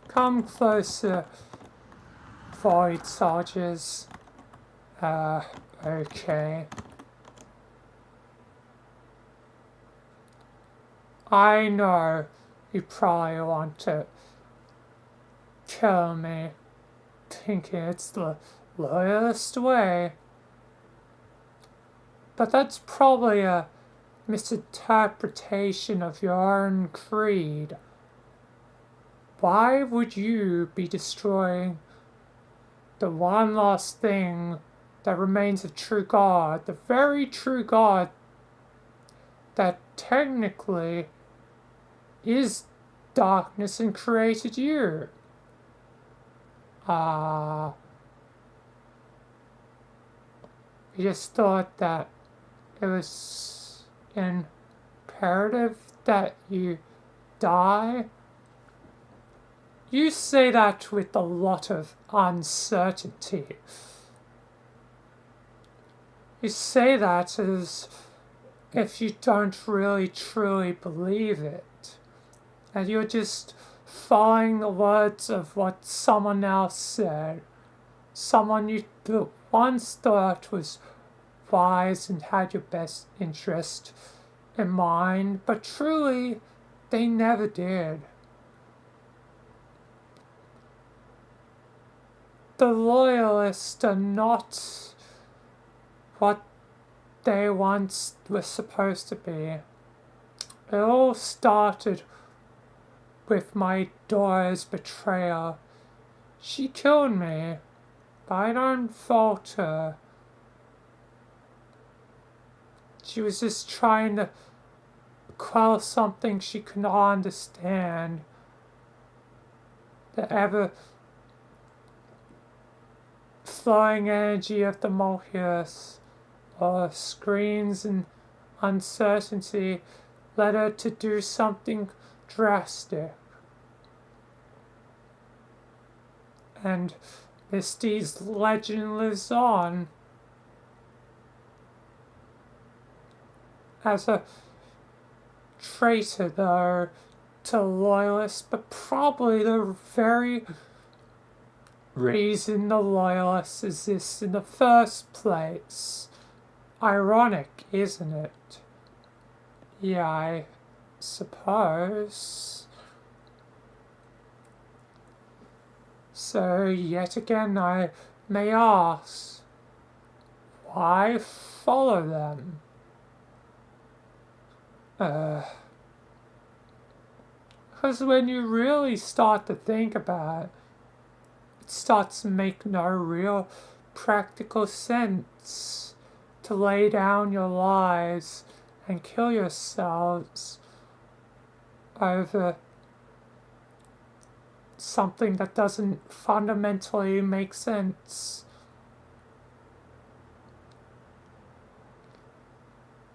Come closer, void soldiers. Okay. I know you probably want to kill me, thinking it's the loyalist way. But that's probably a misinterpretation of your own creed. Why would you be destroying the one last thing that remains of true God, the very true God that technically is darkness and created you? We just thought that it was imperative that you die. You say that with a lot of uncertainty. You say that as if you don't really truly believe it. And you're just following the words of what someone else said. Someone you once thought was wise and had your best interest in mind, but truly, they never did. The loyalists are not what they once were supposed to be. It all started with my daughter's betrayal. She killed me, but I don't fault her. She was just trying to quell something she could not understand. The ever flowing energy of the multiverse, or screens and uncertainty, led her to do something drastic. And Misty's legend lives on as a traitor, though, to loyalists, but probably the very reason the loyalists exist in the first place. Ironic, isn't it? Yeah, I suppose. So, yet again, I may ask, why follow them? Because when you really start to think about it, it starts to make no real practical sense to lay down your lives and kill yourselves over something that doesn't fundamentally make sense.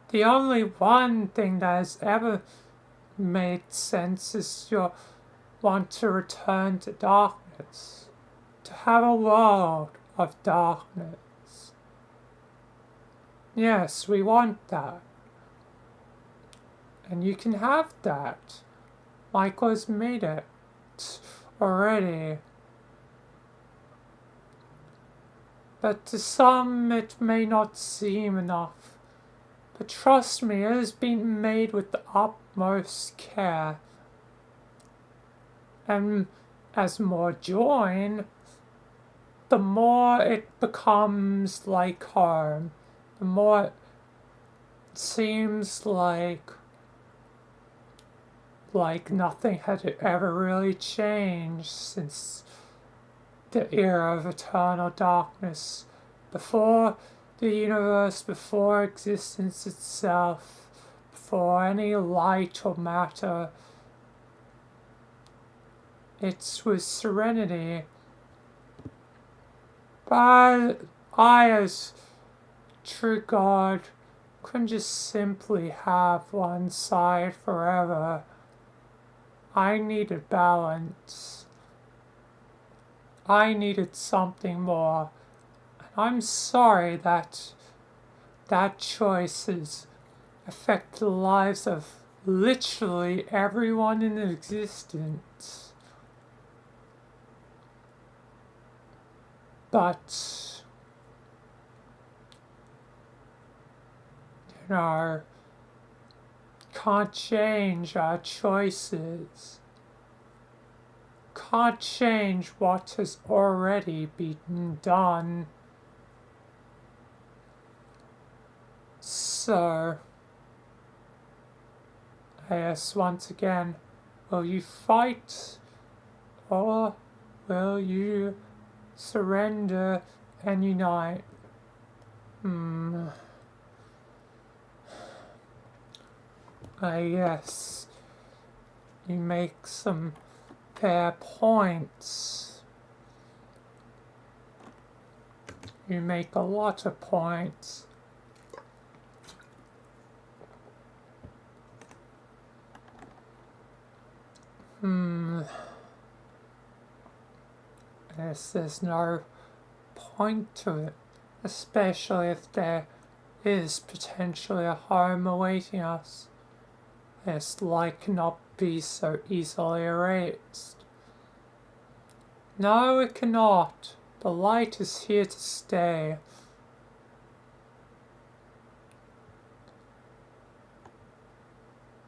The only one thing that has ever made sense is your want to return to darkness, to have a world of darkness. Yes, we want that. And you can have that. Michael's made it already. But to some it may not seem enough. But trust me, it has been made with the utmost care. And as more join, the more it becomes like home. The more it seems like nothing had ever really changed since the era of eternal darkness. Before the universe, before existence itself, before any light or matter, it was serenity. But I, as true God, couldn't just simply have one side forever. I needed balance. I needed something more. And I'm sorry that choice has affected the lives of literally everyone in existence. But, can't change our choices. Can't change what has already been done. So, I ask once again, will you fight or will you surrender and unite? Yes, you make some fair points. You make a lot of points. Yes, there's no point to it, especially if there is potentially a harm awaiting us. This light cannot be so easily erased. No, it cannot. The light is here to stay.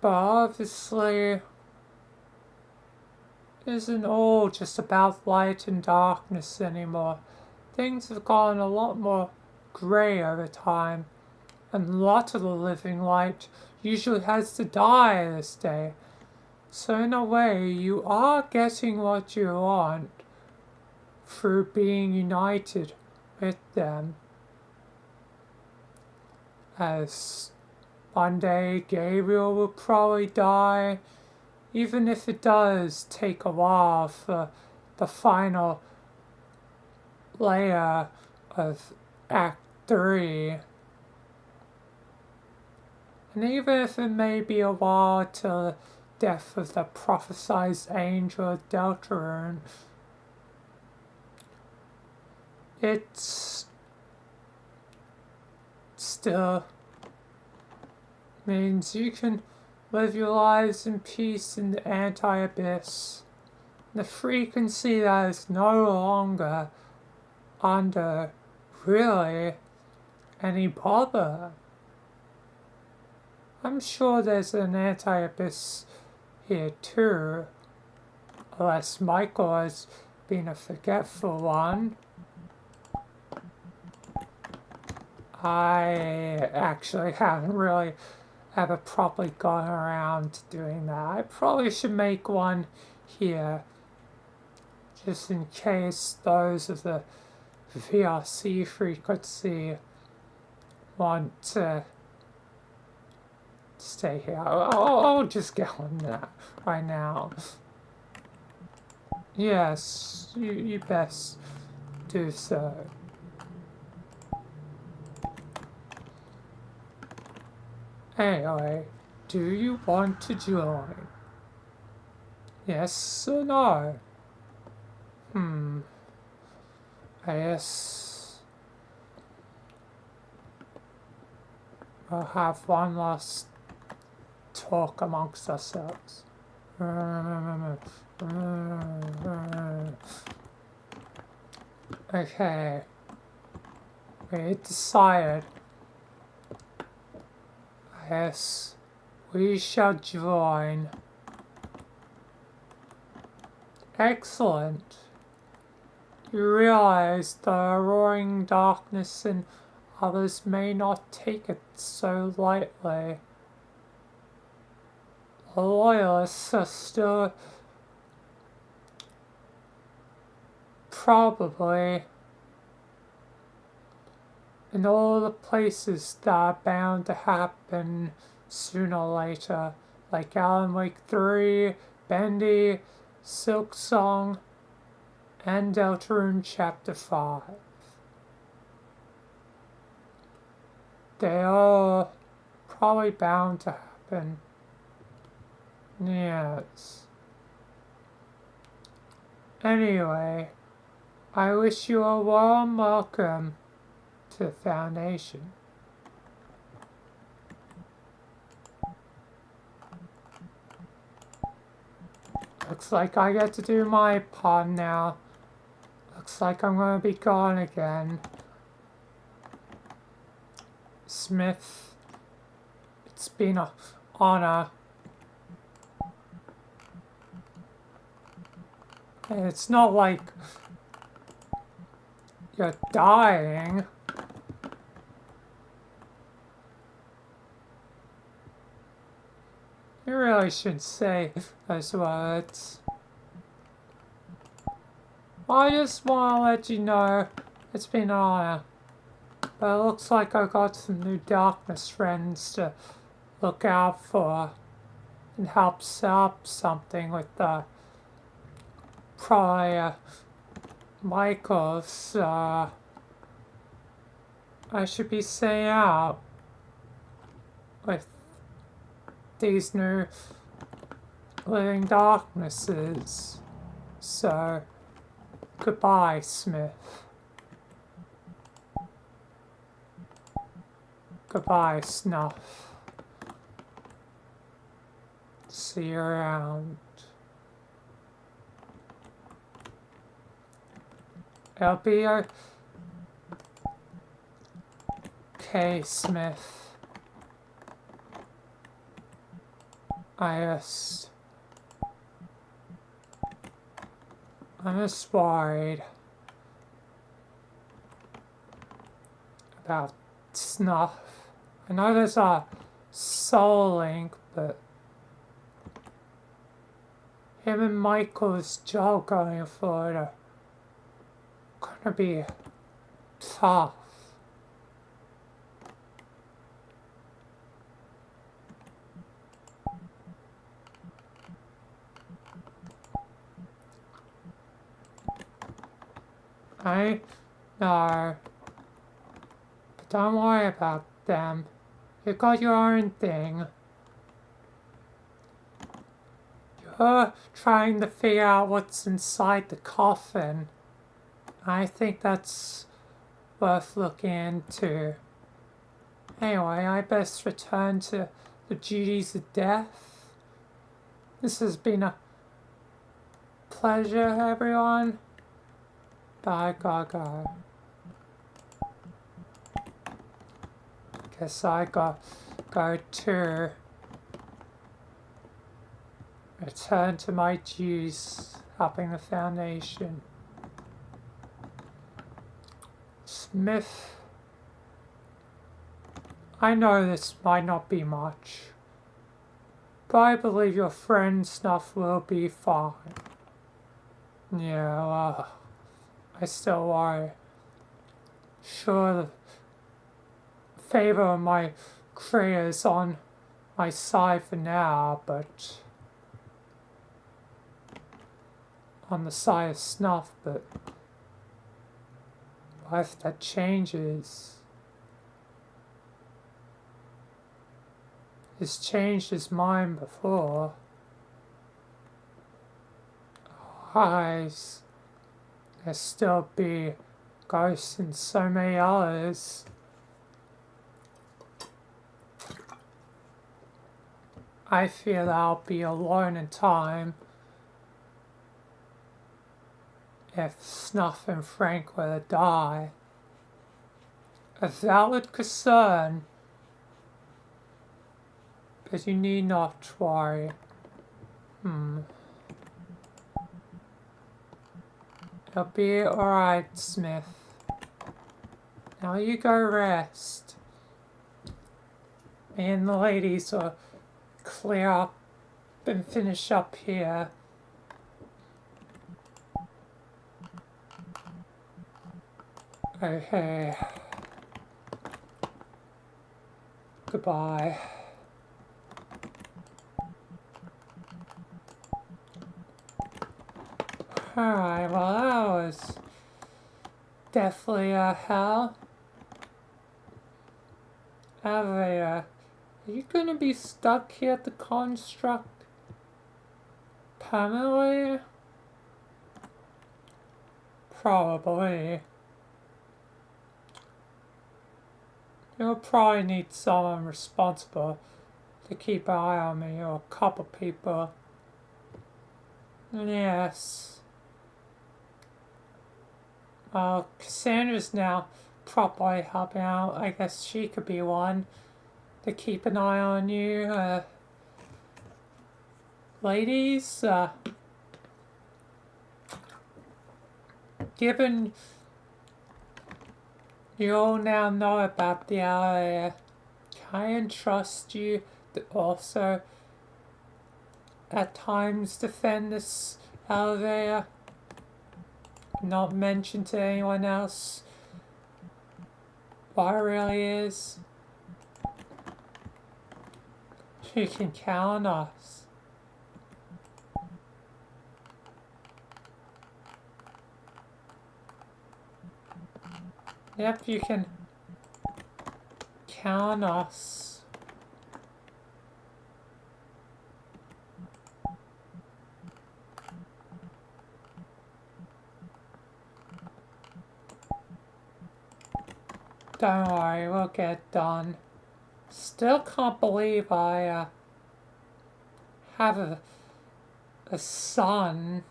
But obviously, it isn't all just about light and darkness anymore. Things have gotten a lot more grey over time, and a lot of the living light usually has to die this day. So in a way, you are getting what you want through being united with them. As one day Gabriel will probably die, even if it does take a while for the final layer of Act 3. And even if it may be a while till the death of the prophesied angel of Deltarune, it's still means you can live your lives in peace in the anti-abyss. The frequency that is no longer under really any bother. I'm sure there's an anti-abyss here too, unless Michael has been a forgetful one. I actually haven't really ever properly gone around to doing that. I probably should make one here, just in case those of the VRC frequency want to stay here. I'll just get on that right now. Yes, you best do so. Anyway, do you want to join? Yes or no? I guess we'll have one last talk amongst ourselves. Okay. We decided. Yes, we shall join. Excellent. You realize the roaring darkness and others may not take it so lightly. The loyalists are still probably in all the places that are bound to happen sooner or later, like Alan Wake 3, Bendy, Silk Song, and Deltarune Chapter 5. They are probably bound to happen. Yes. Anyway, I wish you a warm welcome to the Foundation. Looks like I get to do my part now. Looks like I'm gonna be gone again. Smith, it's been an honor. And it's not like you're dying. You really shouldn't say those words. I just want to let you know it's been an honor. But it looks like I got some new darkness friends to look out for and help set up something with the prior Michaels. I should be staying out with these new living darknesses. So, goodbye, Smith. Goodbye, Snuff. See you around. It'll be okay, Smith. I'm just worried about Snuff. I know there's a soul link, but him and Michael's job going forward are gonna be tough. I know, but don't worry about them. You got your own thing. You're trying to figure out what's inside the coffin. I think that's worth looking into. Anyway, I best return to the duties of death. This has been a pleasure, everyone. But I gotta go. Guess I gotta go to return to my duties, helping the Foundation. Smith, I know this might not be much, but I believe your friend Snuff will be fine. Yeah, well, I still worry. Sure, the favor of my creator's on my side for now, but on the side of Snuff, but what if that changes? He's changed his mind before. Eyes. There still be ghosts and so many others. I feel I'll be alone in time if Snuff and Frank were to die. A valid concern, but you need not worry. It'll be alright, Smith. Now you go rest. Me and the ladies will clear up and finish up here. Okay. Goodbye. Alright, well that was definitely a hell. Elevator. Are you gonna be stuck here at the construct permanently? Probably. You'll probably need someone responsible to keep an eye on me, or a couple people. Yes. Cassandra's now properly helping out. I guess she could be one to keep an eye on you. Ladies, given you all now know about the area, can I entrust you to also at times defend this elevator, not mention to anyone else what it really is. You can count on us. Yep, you can count on us. Don't worry, we'll get it done. Still can't believe I have a son.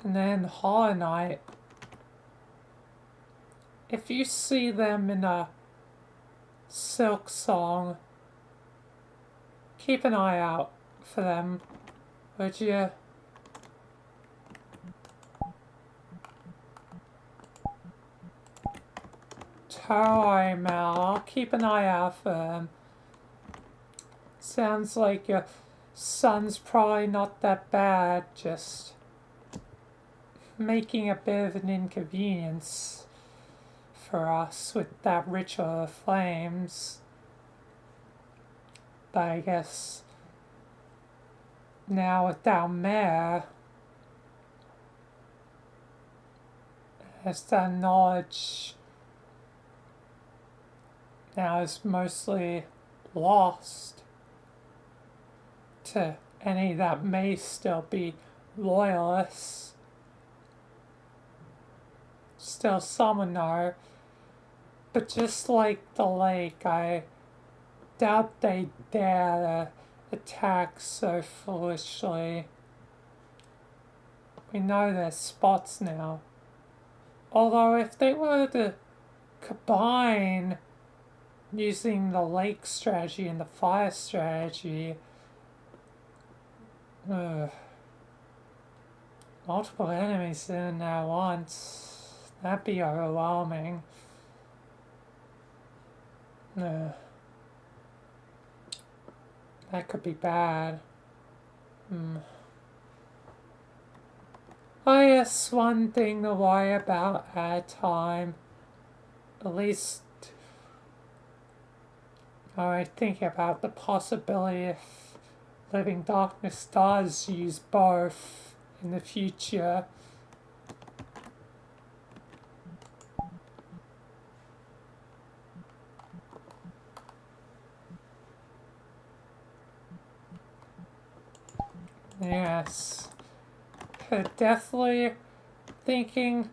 And then Hollow Knight. If you see them in a Silk Song, keep an eye out for them, would you? Totally, Mel. I'll keep an eye out for them. Sounds like your son's probably not that bad, just making a bit of an inconvenience for us with that ritual of flames. But I guess now without Mare, as that knowledge now is mostly lost to any that may still be loyalists. Still some know, but just like the lake, I doubt they dare to attack so foolishly. We know their spots now. Although if they were to combine using the lake strategy and the fire strategy, multiple enemies in there once, that'd be overwhelming. That could be bad. I guess one thing to worry about at a time. At least I think about the possibility if Living Darkness does use both in the future. Yes. Definitely thinking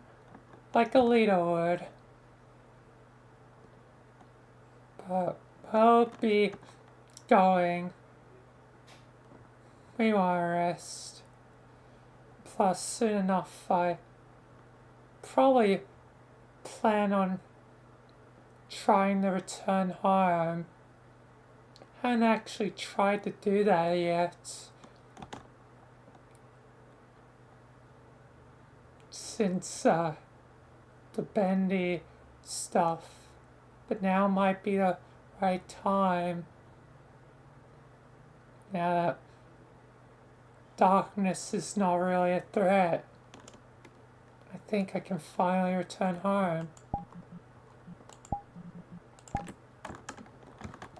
like a leader would. But we'll be going. We want to rest. Plus, soon enough, I probably plan on trying to return home. Haven't actually tried to do that yet. Since the bendy stuff. But now might be the right time. Now that darkness is not really a threat, I think I can finally return home.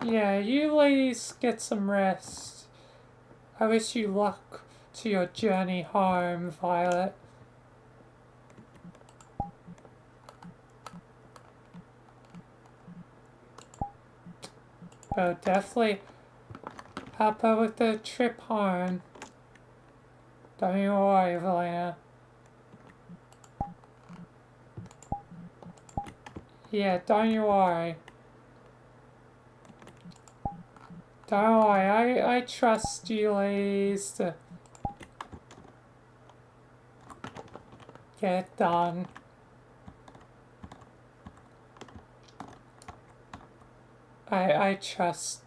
Yeah, you ladies get some rest. I wish you luck to your journey home, Violet. I'll definitely help her with the trip home. Don't you worry, Vilayna. Yeah, don't you worry. Don't worry, I trust you ladies to get it done. I trust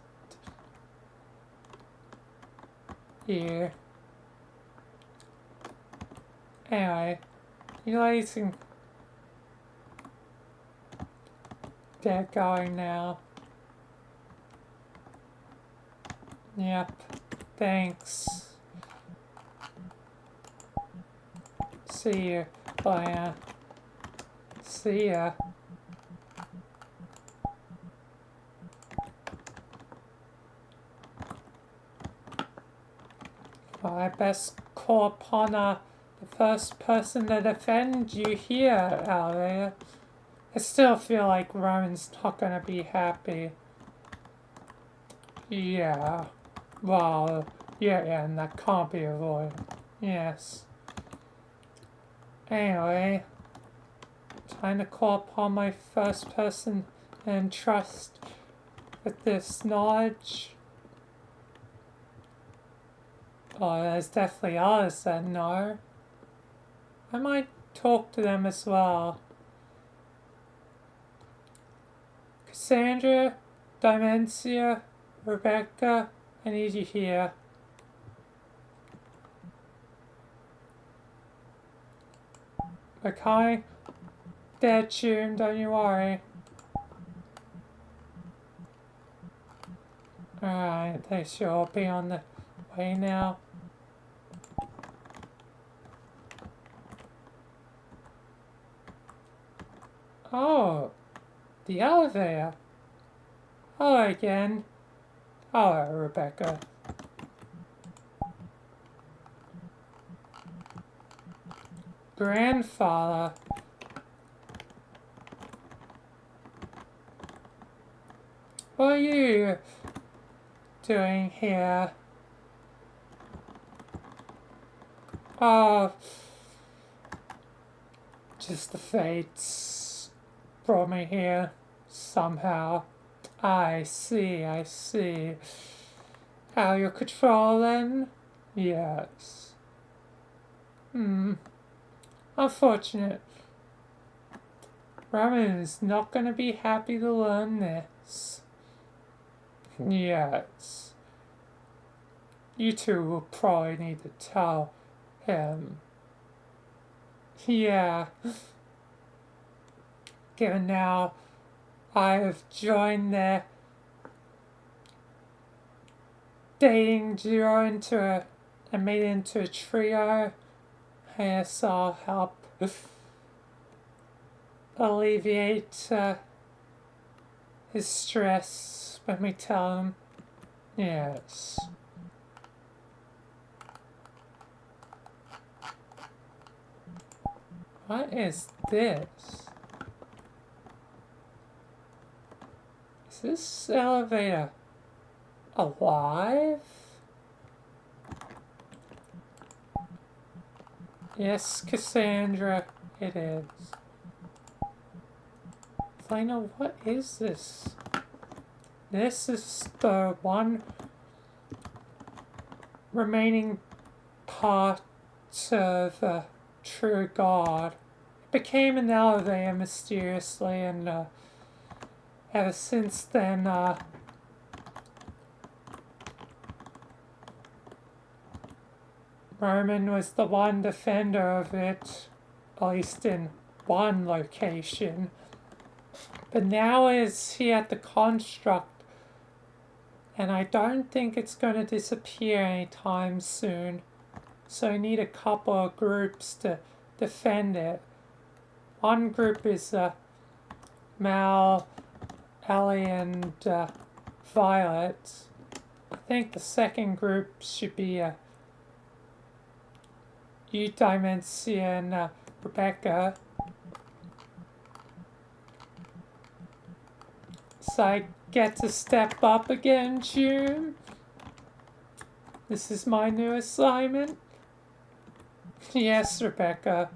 you. Anyway, you ladies can get going now. Yep. Thanks. See you, Vilayna. See ya. Well, I best call upon the first person to defend you here, out there. I still feel like Roman's not gonna be happy. Yeah. Well, yeah, and that can't be avoided. Yes. Anyway, time to call upon my first person and trust with this knowledge. Oh, there's definitely others that know. I might talk to them as well. Cassandra, Dimensia, Rebecca, I need you here. Okay? They're tuned, don't you worry. Alright, they should all be on the way now. Oh, the elevator. Hello again. Hello, Rebecca. Grandfather. What are you doing here? Oh, just the fates brought me here somehow. I see, I see. How you're controlling? Yes. Unfortunate. Roman is not going to be happy to learn this. Yes. You two will probably need to tell him. Yeah. Given now I have joined their dating duo and made it into a trio, I guess I'll help alleviate his stress when we tell him. Yes. What is this? Is this elevator alive? Yes, Cassandra, it is. Vilayna, what is this? This is the one remaining part of true God. It became an elevator mysteriously, and ever since then, Roman was the one defender of it, at least in one location. But now is he at the construct, and I don't think it's going to disappear anytime soon. So I need a couple of groups to defend it. One group is Mal, Ellie, and Violet. I think the second group should be Dimensia and Rebecca. So I get to step up again, June. This is my new assignment. Yes, Rebecca.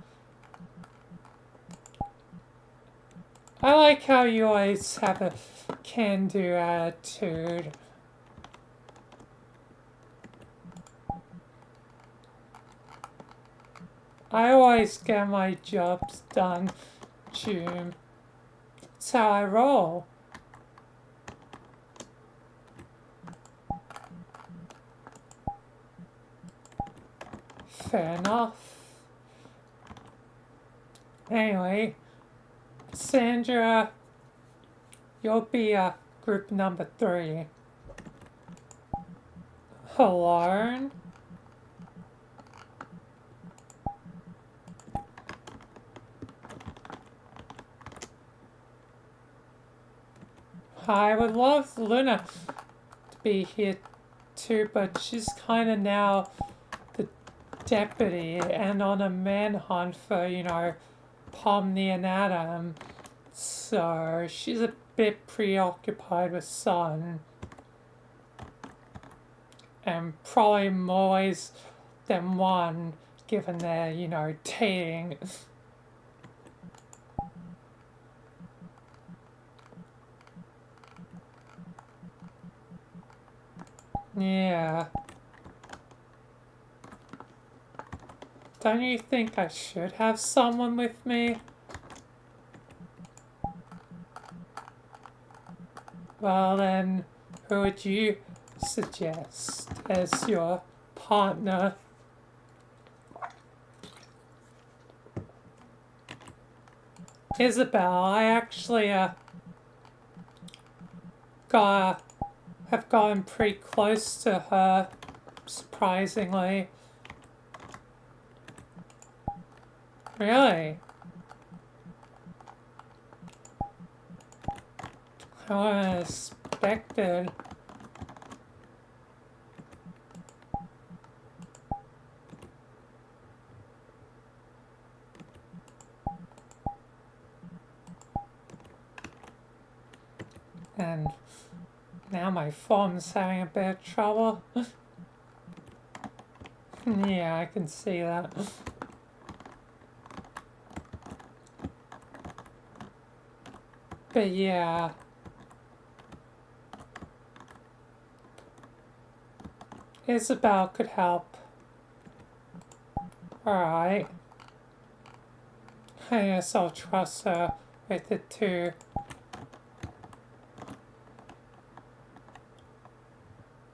I like how you always have a can-do attitude. I always get my jobs done, June. That's how I roll. Fair enough. Anyway, Sandra, you'll be group number 3. Alone? I would love Luna to be here too, but she's kind of now the deputy and on a manhunt for, Pomni and Adam. So she's a bit preoccupied with Sun. And probably more ways than one, given their, dating. Yeah. Don't you think I should have someone with me? Well then, who would you suggest as your partner? Isabel, I actually have gotten pretty close to her, surprisingly. Really? I wasn't expected. And now my phone's having a bit of trouble. Yeah, I can see that. But yeah. Isabel could help. Alright. I guess I'll trust her with it too.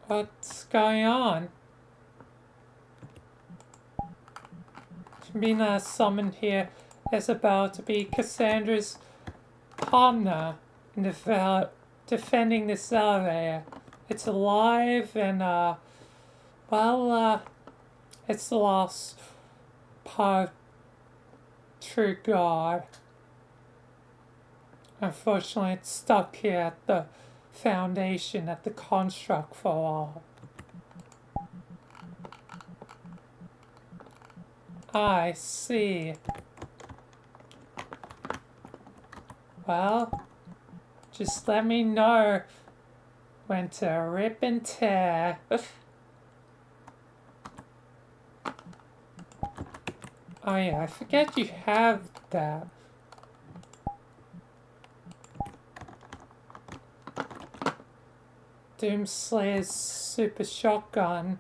What's going on? Mina summoned here Isabel to be Cassandra's partner in defending this elevator. It's alive and, it's the last part of true God. Unfortunately, it's stuck here at the foundation, at the construct for a while. I see. Well, just let me know when to rip and tear. Oh yeah, I forget you have that. Doomslayer's super shotgun.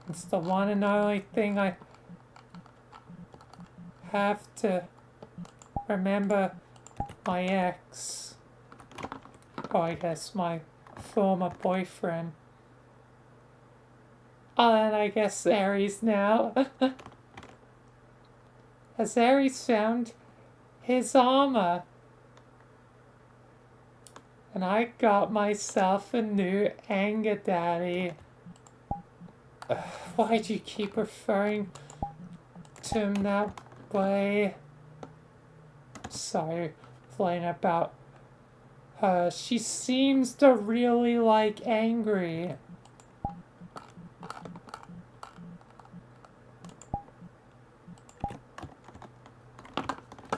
It's the one and only thing I have to remember my ex. Or I guess my former boyfriend. Oh, and I guess Ares now. Has Ares found his armor? And I got myself a new anger daddy. Why do you keep referring to him that way? Sorry, Vilayna, about her. She seems to really like angry.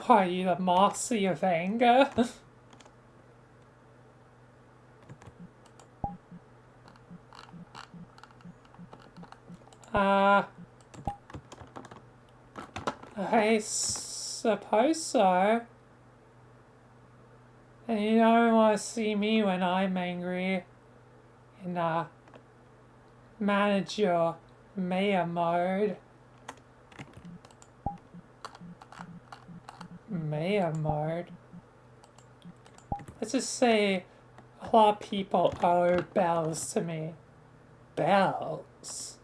Are you the Marcy of anger? I suppose so. And you don't want to see me when I'm angry in manager mayor mode. Mayor mode? Let's just say a lot of people owe bells to me. Bells?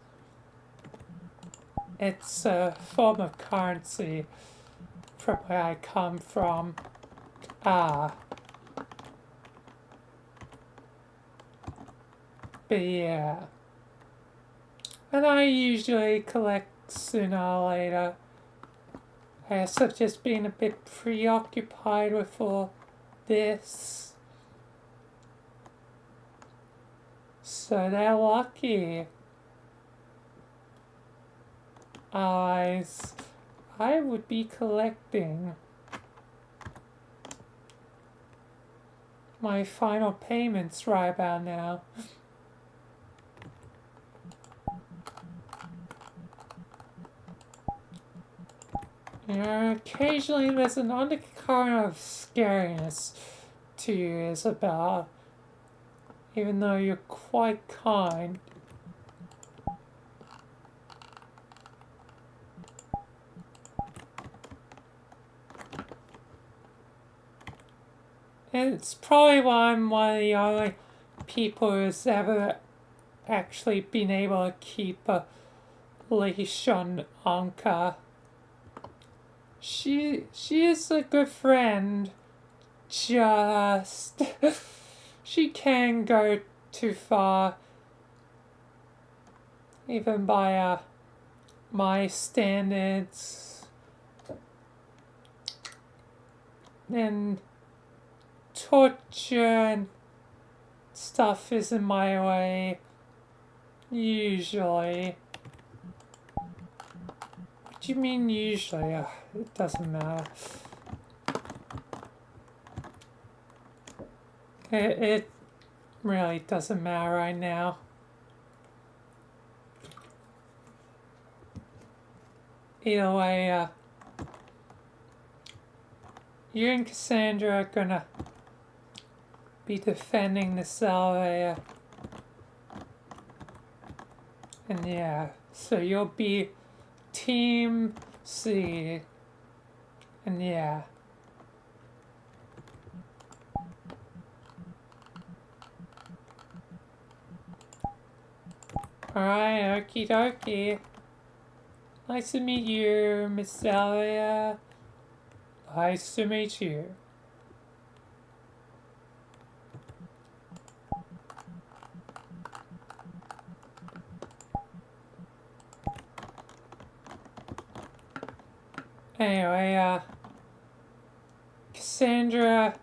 It's a form of currency from where I come from. But yeah. And I usually collect sooner or later. I guess I've just been a bit preoccupied with all this. So they're lucky. Otherwise, I would be collecting my final payments right about now. You know, occasionally there's an undercurrent of scariness to you, Isabel, even though you're quite kind. And it's probably why I'm one of the only people who's ever actually been able to keep a leash on Anka. She is a good friend, just she can go too far, even by my standards. And torture and stuff isn't my way, usually. What do you mean usually? It doesn't matter. It really doesn't matter right now. Either way, you and Cassandra are gonna be defending the elevator. And yeah, so you'll be Team C. And yeah. Alright, okie dokie. Nice to meet you, Miss Alia. Nice to meet you. Anyway, Cassandra,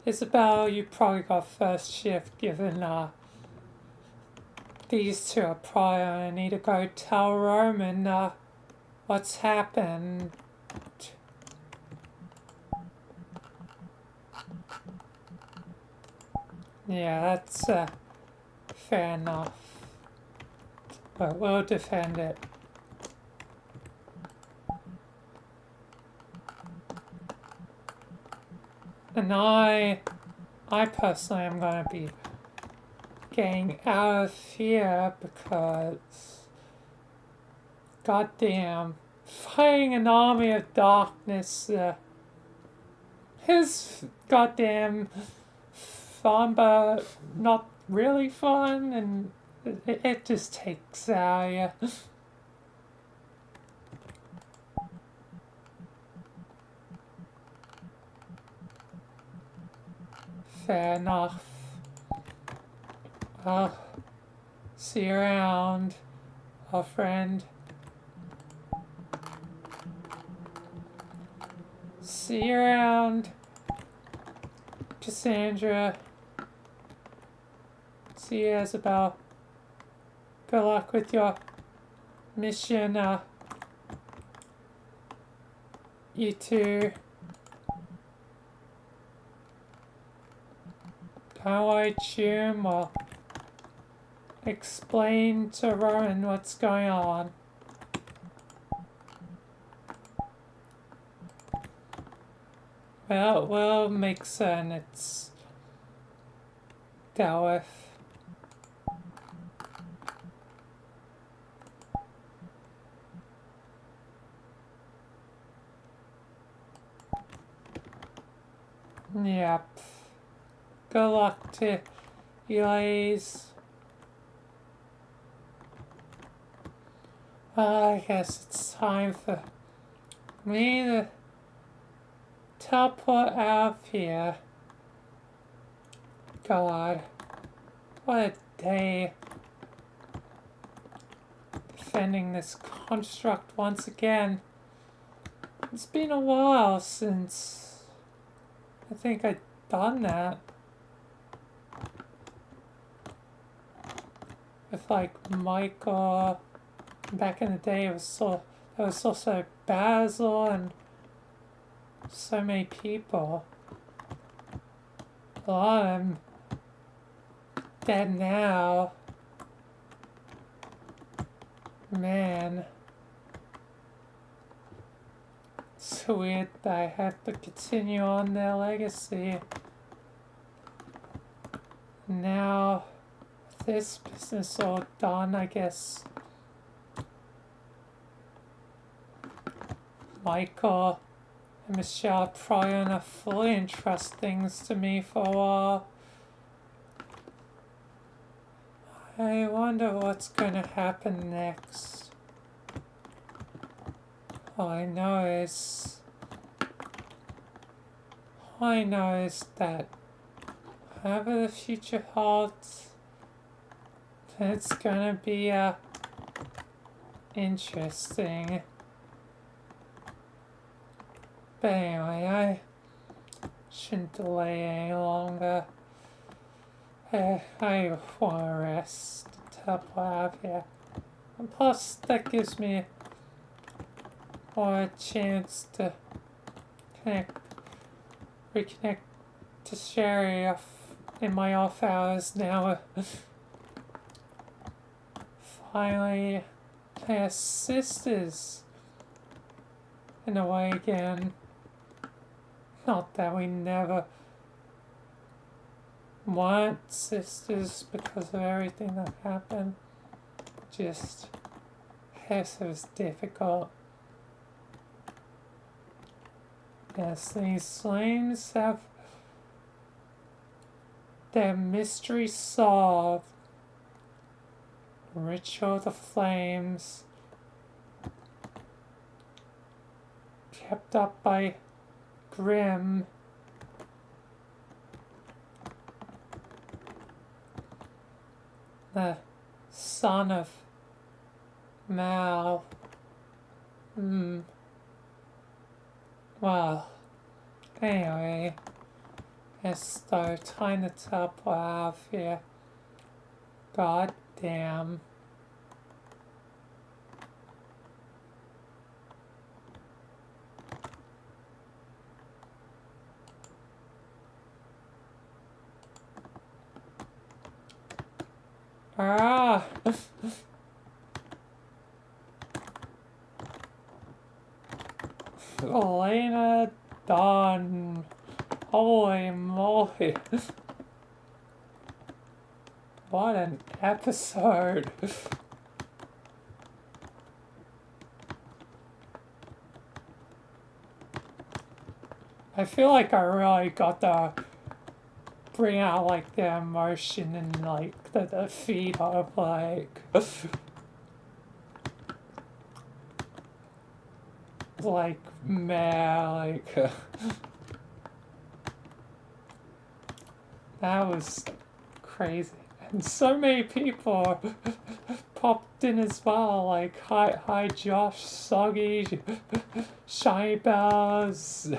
Isabel, you probably got first shift given, these two are probably gonna need to go tell Roman, what's happened. Yeah, that's, fair enough. But we'll defend it. And I personally am gonna be getting out of here because, goddamn, fighting an army of darkness is goddamn fun, but not really fun, and it just takes out of you. Fair enough. Well, see you around, old friend. See you around, Cassandra. See you, Isabel. Good luck with your mission, you two. Don't worry, Jim. I'll explain to Rowan what's going on. Well, we'll make certain it's dealt with. Yep. Good luck to you ladies. Well, I guess it's time for me to teleport out of here. God, what a day defending this construct once again. It's been a while since I think I'd done that. With like Michael, back in the day there was also Basil and so many people. A lot of them dead now. Man. It's weird that I have to continue on their legacy. Now, with this business all done, I guess Michael and Michelle are probably gonna fully entrust things to me for a while. I wonder what's gonna happen next. All I know is that whatever the future holds, it's gonna be interesting. But anyway, I shouldn't delay any longer. I want to rest until I have here. And plus, that gives me more chance to reconnect to Sherry in my off hours now. Finally, they're sisters in a way again. Not that we never weren't sisters because of everything that happened. Just, yes, it was difficult. Yes, these flames have their mystery solved. Ritual of the flames, kept up by Grimm. The son of Mal. Well, anyway, let's start tying the top off here. God damn. Ah! Vilayna done. Holy moly. What an episode. I feel like I really got to bring out like the emotion and like the feed of like like man, like that was crazy. And so many people popped in as well, like hi Josh, Soggy, Shiny Bells,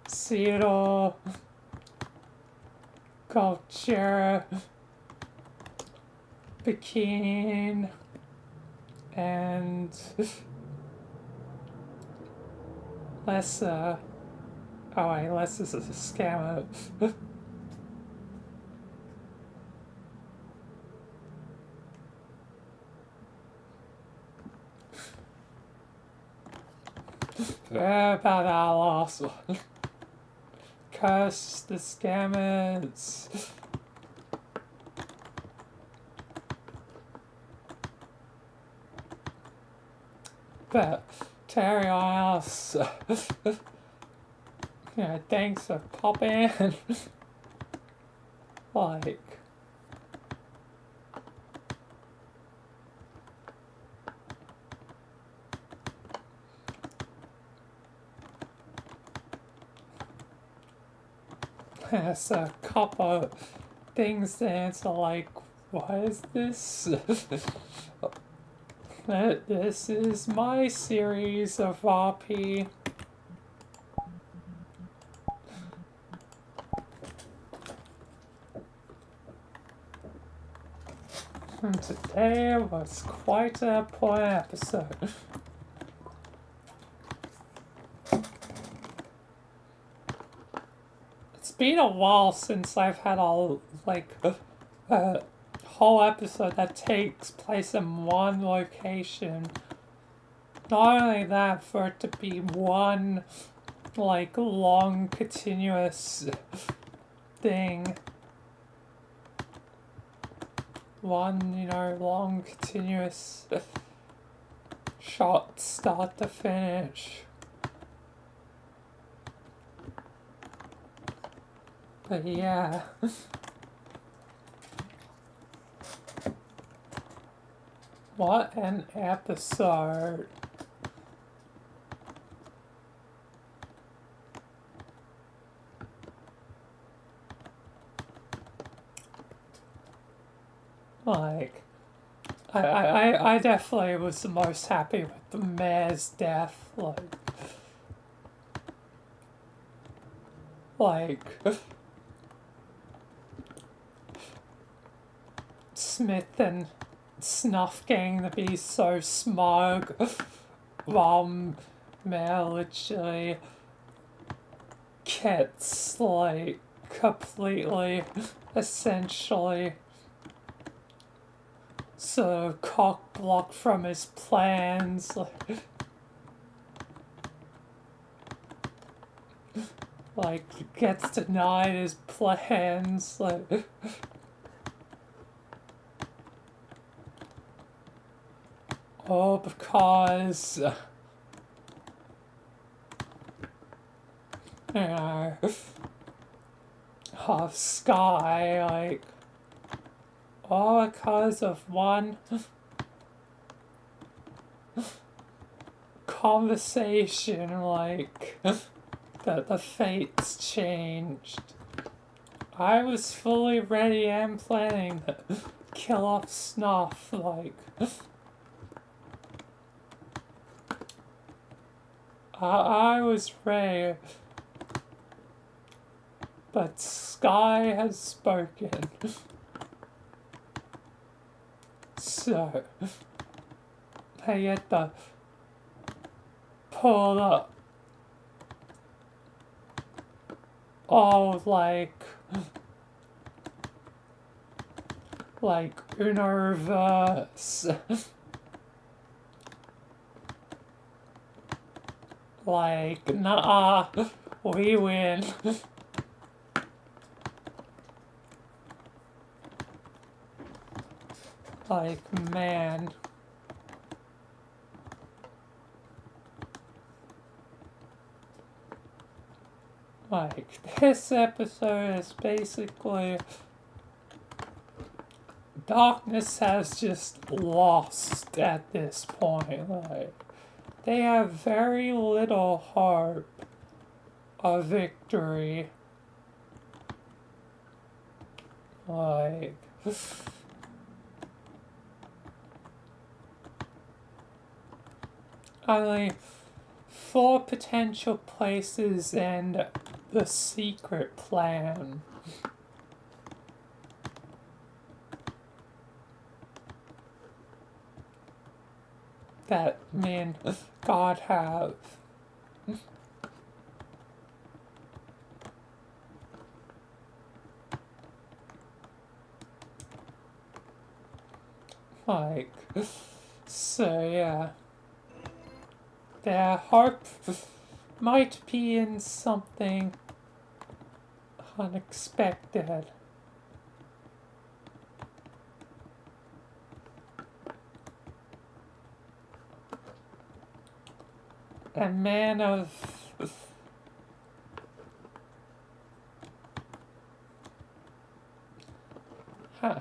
Seattle, Culture, Bikini, and Lessa. Oh wait, Lessa's a scammer. About that last one. Curse the scammers. But to everyone else, thanks for popping. Like, there's a couple things to answer, like, what is this? This is my series of RP. And today was quite an important episode. It's been a while since I've had a whole episode that takes place in one location. Not only that, for it to be one like long continuous thing. One, long continuous shot start to finish. But yeah. What an episode. Like, I definitely was the most happy with the mayor's death. Like Smith and Snuff getting to be so smug while Mayor literally gets, like, completely, essentially, so cock blocked from his plans, like gets denied his plans, like. Oh, because, of Sky, like, all because of one conversation, like, that the fates changed. I was fully ready and planning to kill off Snuff, like, I was ready, but Sky has spoken. So, I get to pull up all, like Universe. Like, nah, we win. Like, man. Like, this episode is basically darkness has just lost at this point. Like, they have very little hope of victory. Like, only 4 potential places and the secret plan. That me and God have. Like, so yeah. Their hope might be in something unexpected. A man of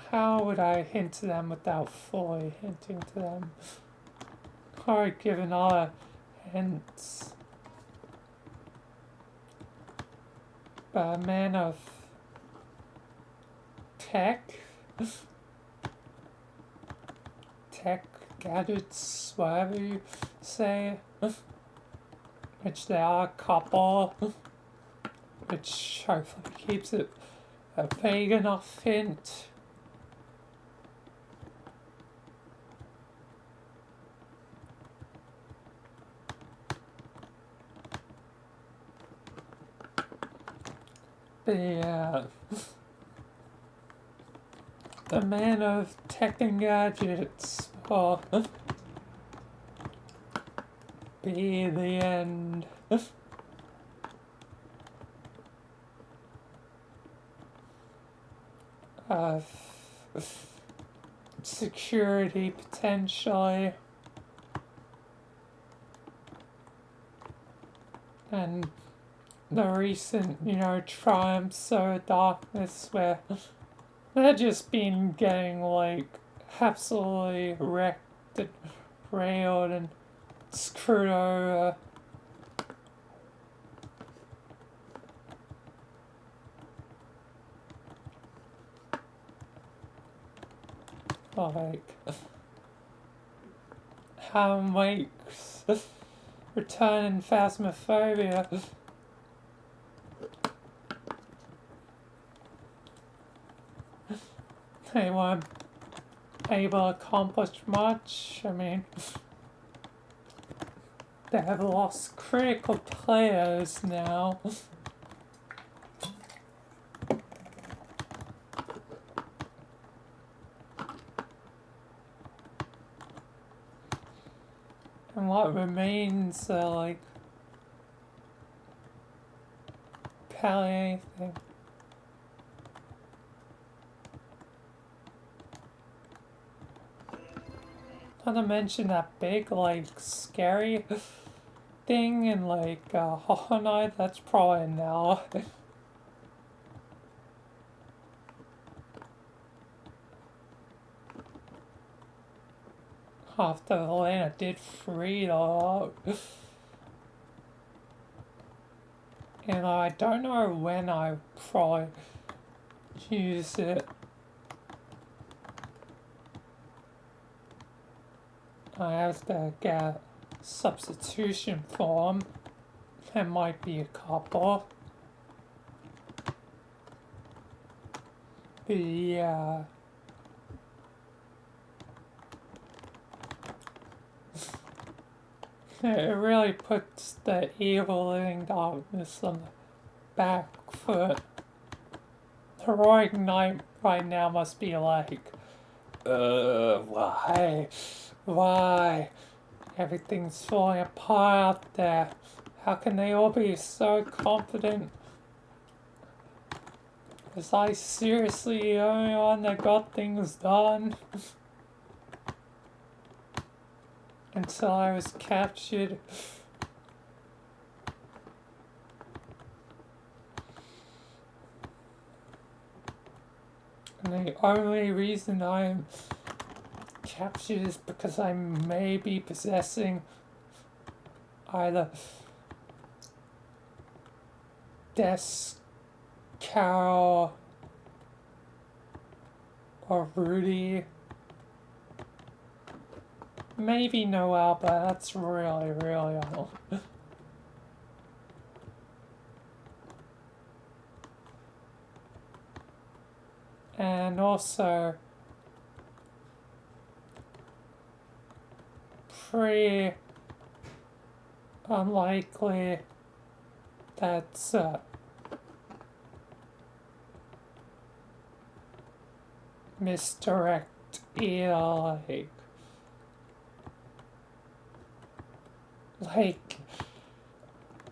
how would I hint to them without fully hinting to them? Or giving all the hints. But a man of tech, tech gadgets, whatever you say, which there are a couple, which hopefully keeps it a vague enough hint. But yeah, the man of tech and gadgets will be the end. Of security potentially, and the recent, triumphs of darkness where they're just been getting like absolutely wrecked and railed and screwed over. Like Ham Wake's return in Phasmophobia. They weren't able to accomplish much. I mean, they have lost critical players now. And what remains are like barely anything. Not to mention that big, like, scary thing in, like, Hollow Knight, that's probably now. After Vilayna did free it all out. And I don't know when I probably use it. I have to get substitution form. There might be a couple. But yeah. It really puts the evil living darkness on the back foot. Heroic Knight right now must be like, why? Why? Everything's falling apart out there. How can they all be so confident? Was I seriously the only one that got things done? Until I was captured. And the only reason I'm captured is because I may be possessing either Des, Carol, or Rudy. Maybe Noel, but that's really, really old. And also, pretty unlikely that's misdirect either, like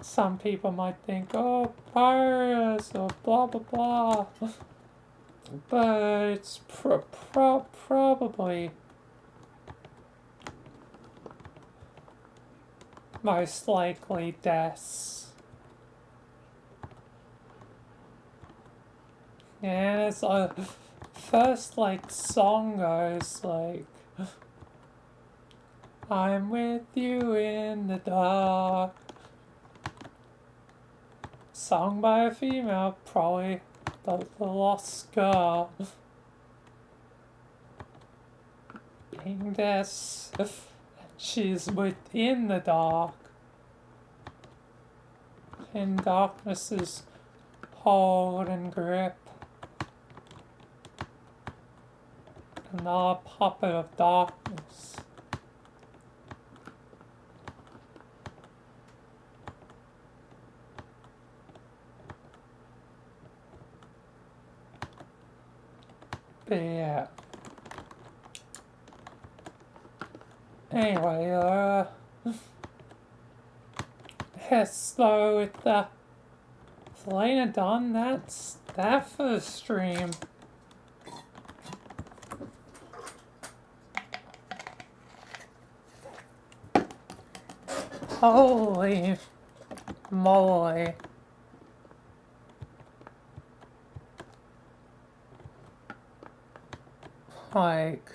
some people might think, oh, pirates or blah blah blah, but it's probably most likely deaths. And it's first like song goes like, I'm with you in the dark. Sung by a female, probably the Lost Girl. seeing this. She's within the dark. In darkness's hold and grip. Another puppet of darkness. But yeah. Anyway, so with the Vilayna done, that's that for the stream. Holy moly. Like,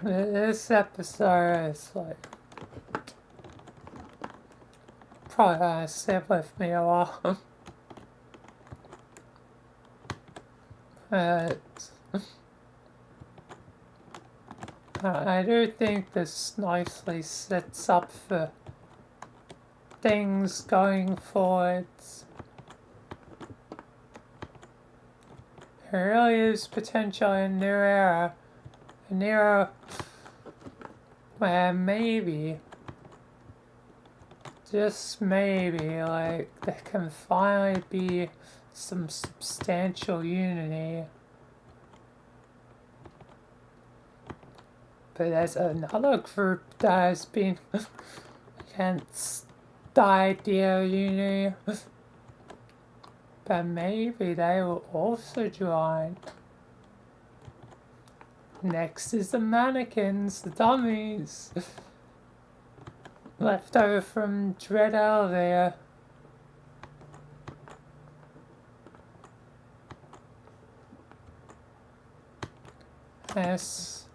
this episode is like probably gonna sit with me a while. But I do think this nicely sets up for things going forwards. There really is potential in a new era. An era where maybe, just maybe, like, there can finally be some substantial unity. But there's another group that has been against the idea of unity. But maybe they will also join. Next is the mannequins, the dummies. Left over from Dread Elevator. Yes.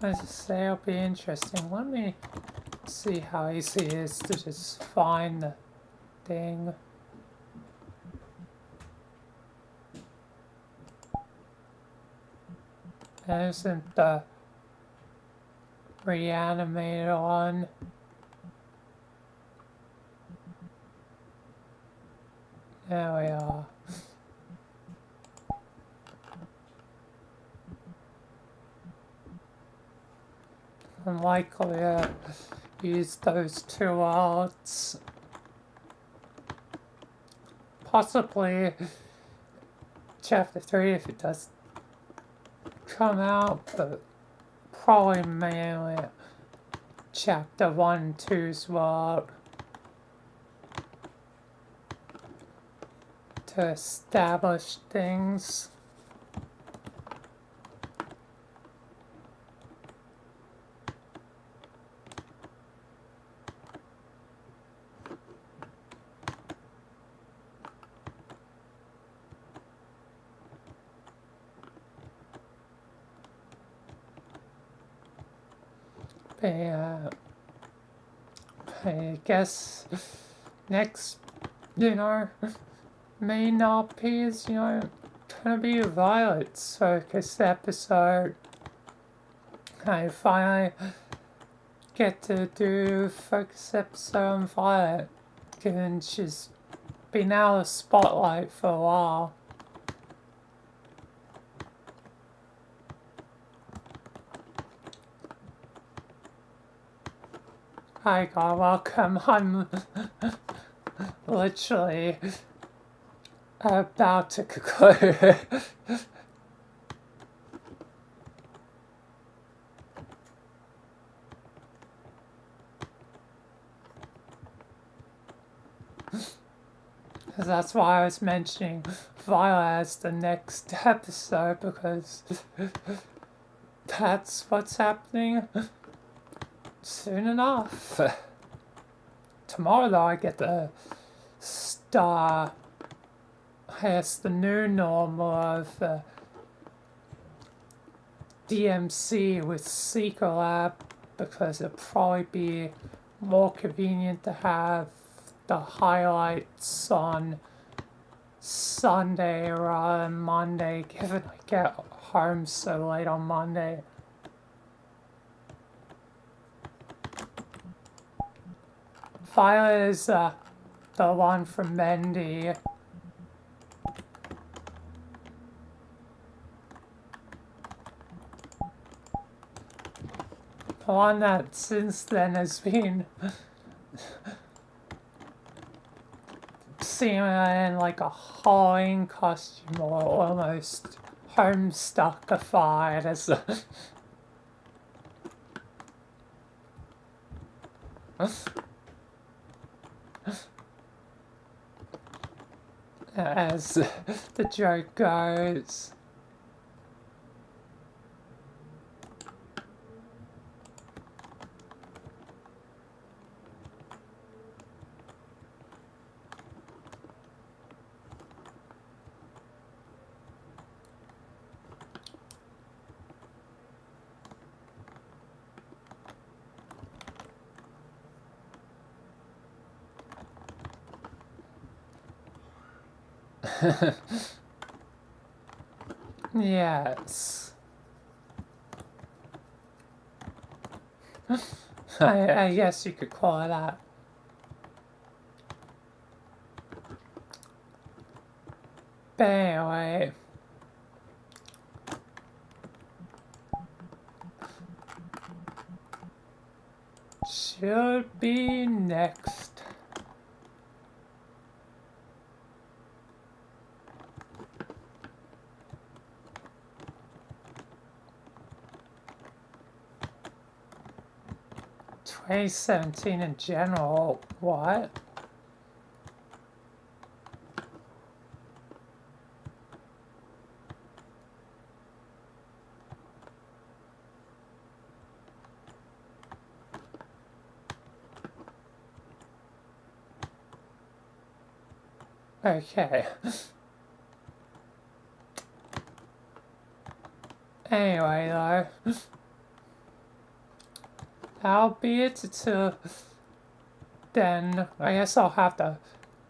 As I say, it'll be interesting. Let me see how easy it is to just find the thing. Isn't the reanimated one? There we are. Unlikely to use those two words. Possibly chapter 3 if it does come out, but probably mainly chapter 1 and 2's world to establish things. I guess next, main RP is, gonna be Violet's focused episode. I finally get to do focus episode on Violet, given she's been out of the spotlight for a while. Hi, God, welcome. I'm literally about to conclude. That's why I was mentioning Violet as the next episode, because that's what's happening soon enough. Tomorrow, though, I get the star. It's the new normal of DMC with Seeker Lab, because it'll probably be more convenient to have the highlights on Sunday rather than Monday, given I get home so late on Monday. Violet is the one from Mendy. The one that since then has been seen in like a Halloween costume or almost homestuckified as as the joke goes. Yes. I guess you could call it that. But anyway. Should be next. "2017 in general, what?" Okay. Anyway, though, that'll be it till then. I guess I'll have to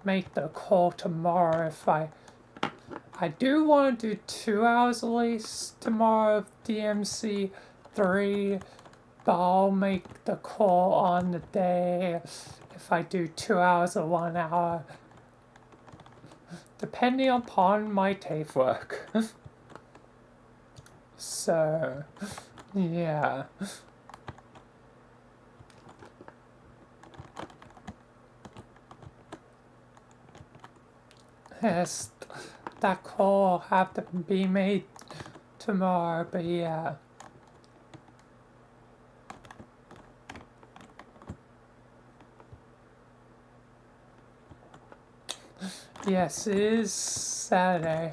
make the call tomorrow if I do want to do 2 hours at least tomorrow of DMC 3, but I'll make the call on the day if I do 2 hours or 1 hour, depending upon my TAFE work. So, yeah. Yes, that call will have to be made tomorrow, but yeah. Yes, it is Saturday.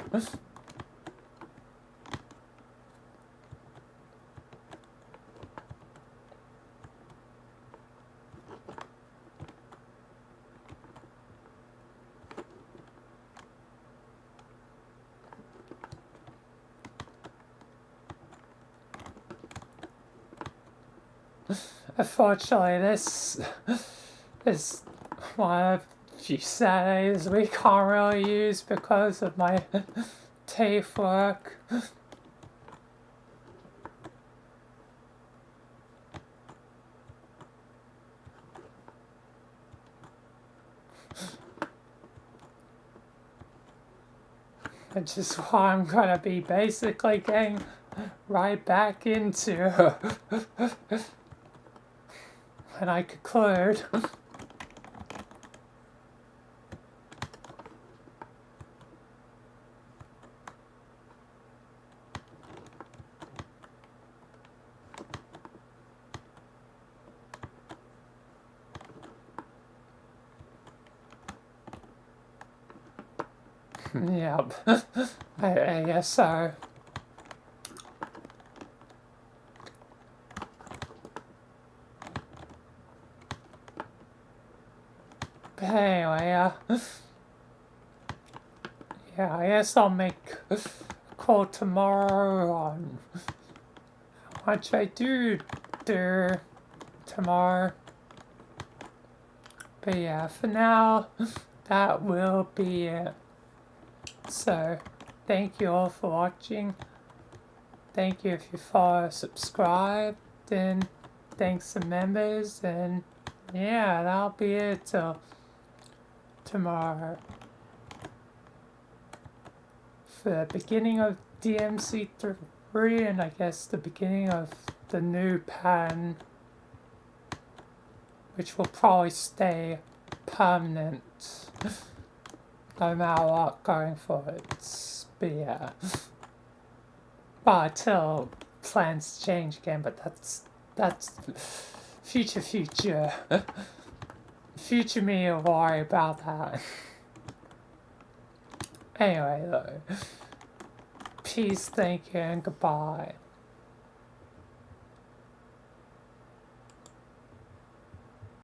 Unfortunately, this is one of the few Saturdays we can't really use because of my TAFE work. Which is why I'm gonna be basically getting right back into when I conclude. Yep, I guess so. But anyway, yeah, I guess I'll make a call tomorrow on how much I do tomorrow. But yeah, for now, that will be it. So, thank you all for watching. Thank you if you follow, subscribe, and thanks to members, and yeah, that'll be it till tomorrow. For the beginning of DMC3, and I guess the beginning of the new pattern, which will probably stay permanent no matter what going forward. But yeah. But until plans change again, but that's future. Future me will worry about that. Anyway though. Peace, thank you, and goodbye.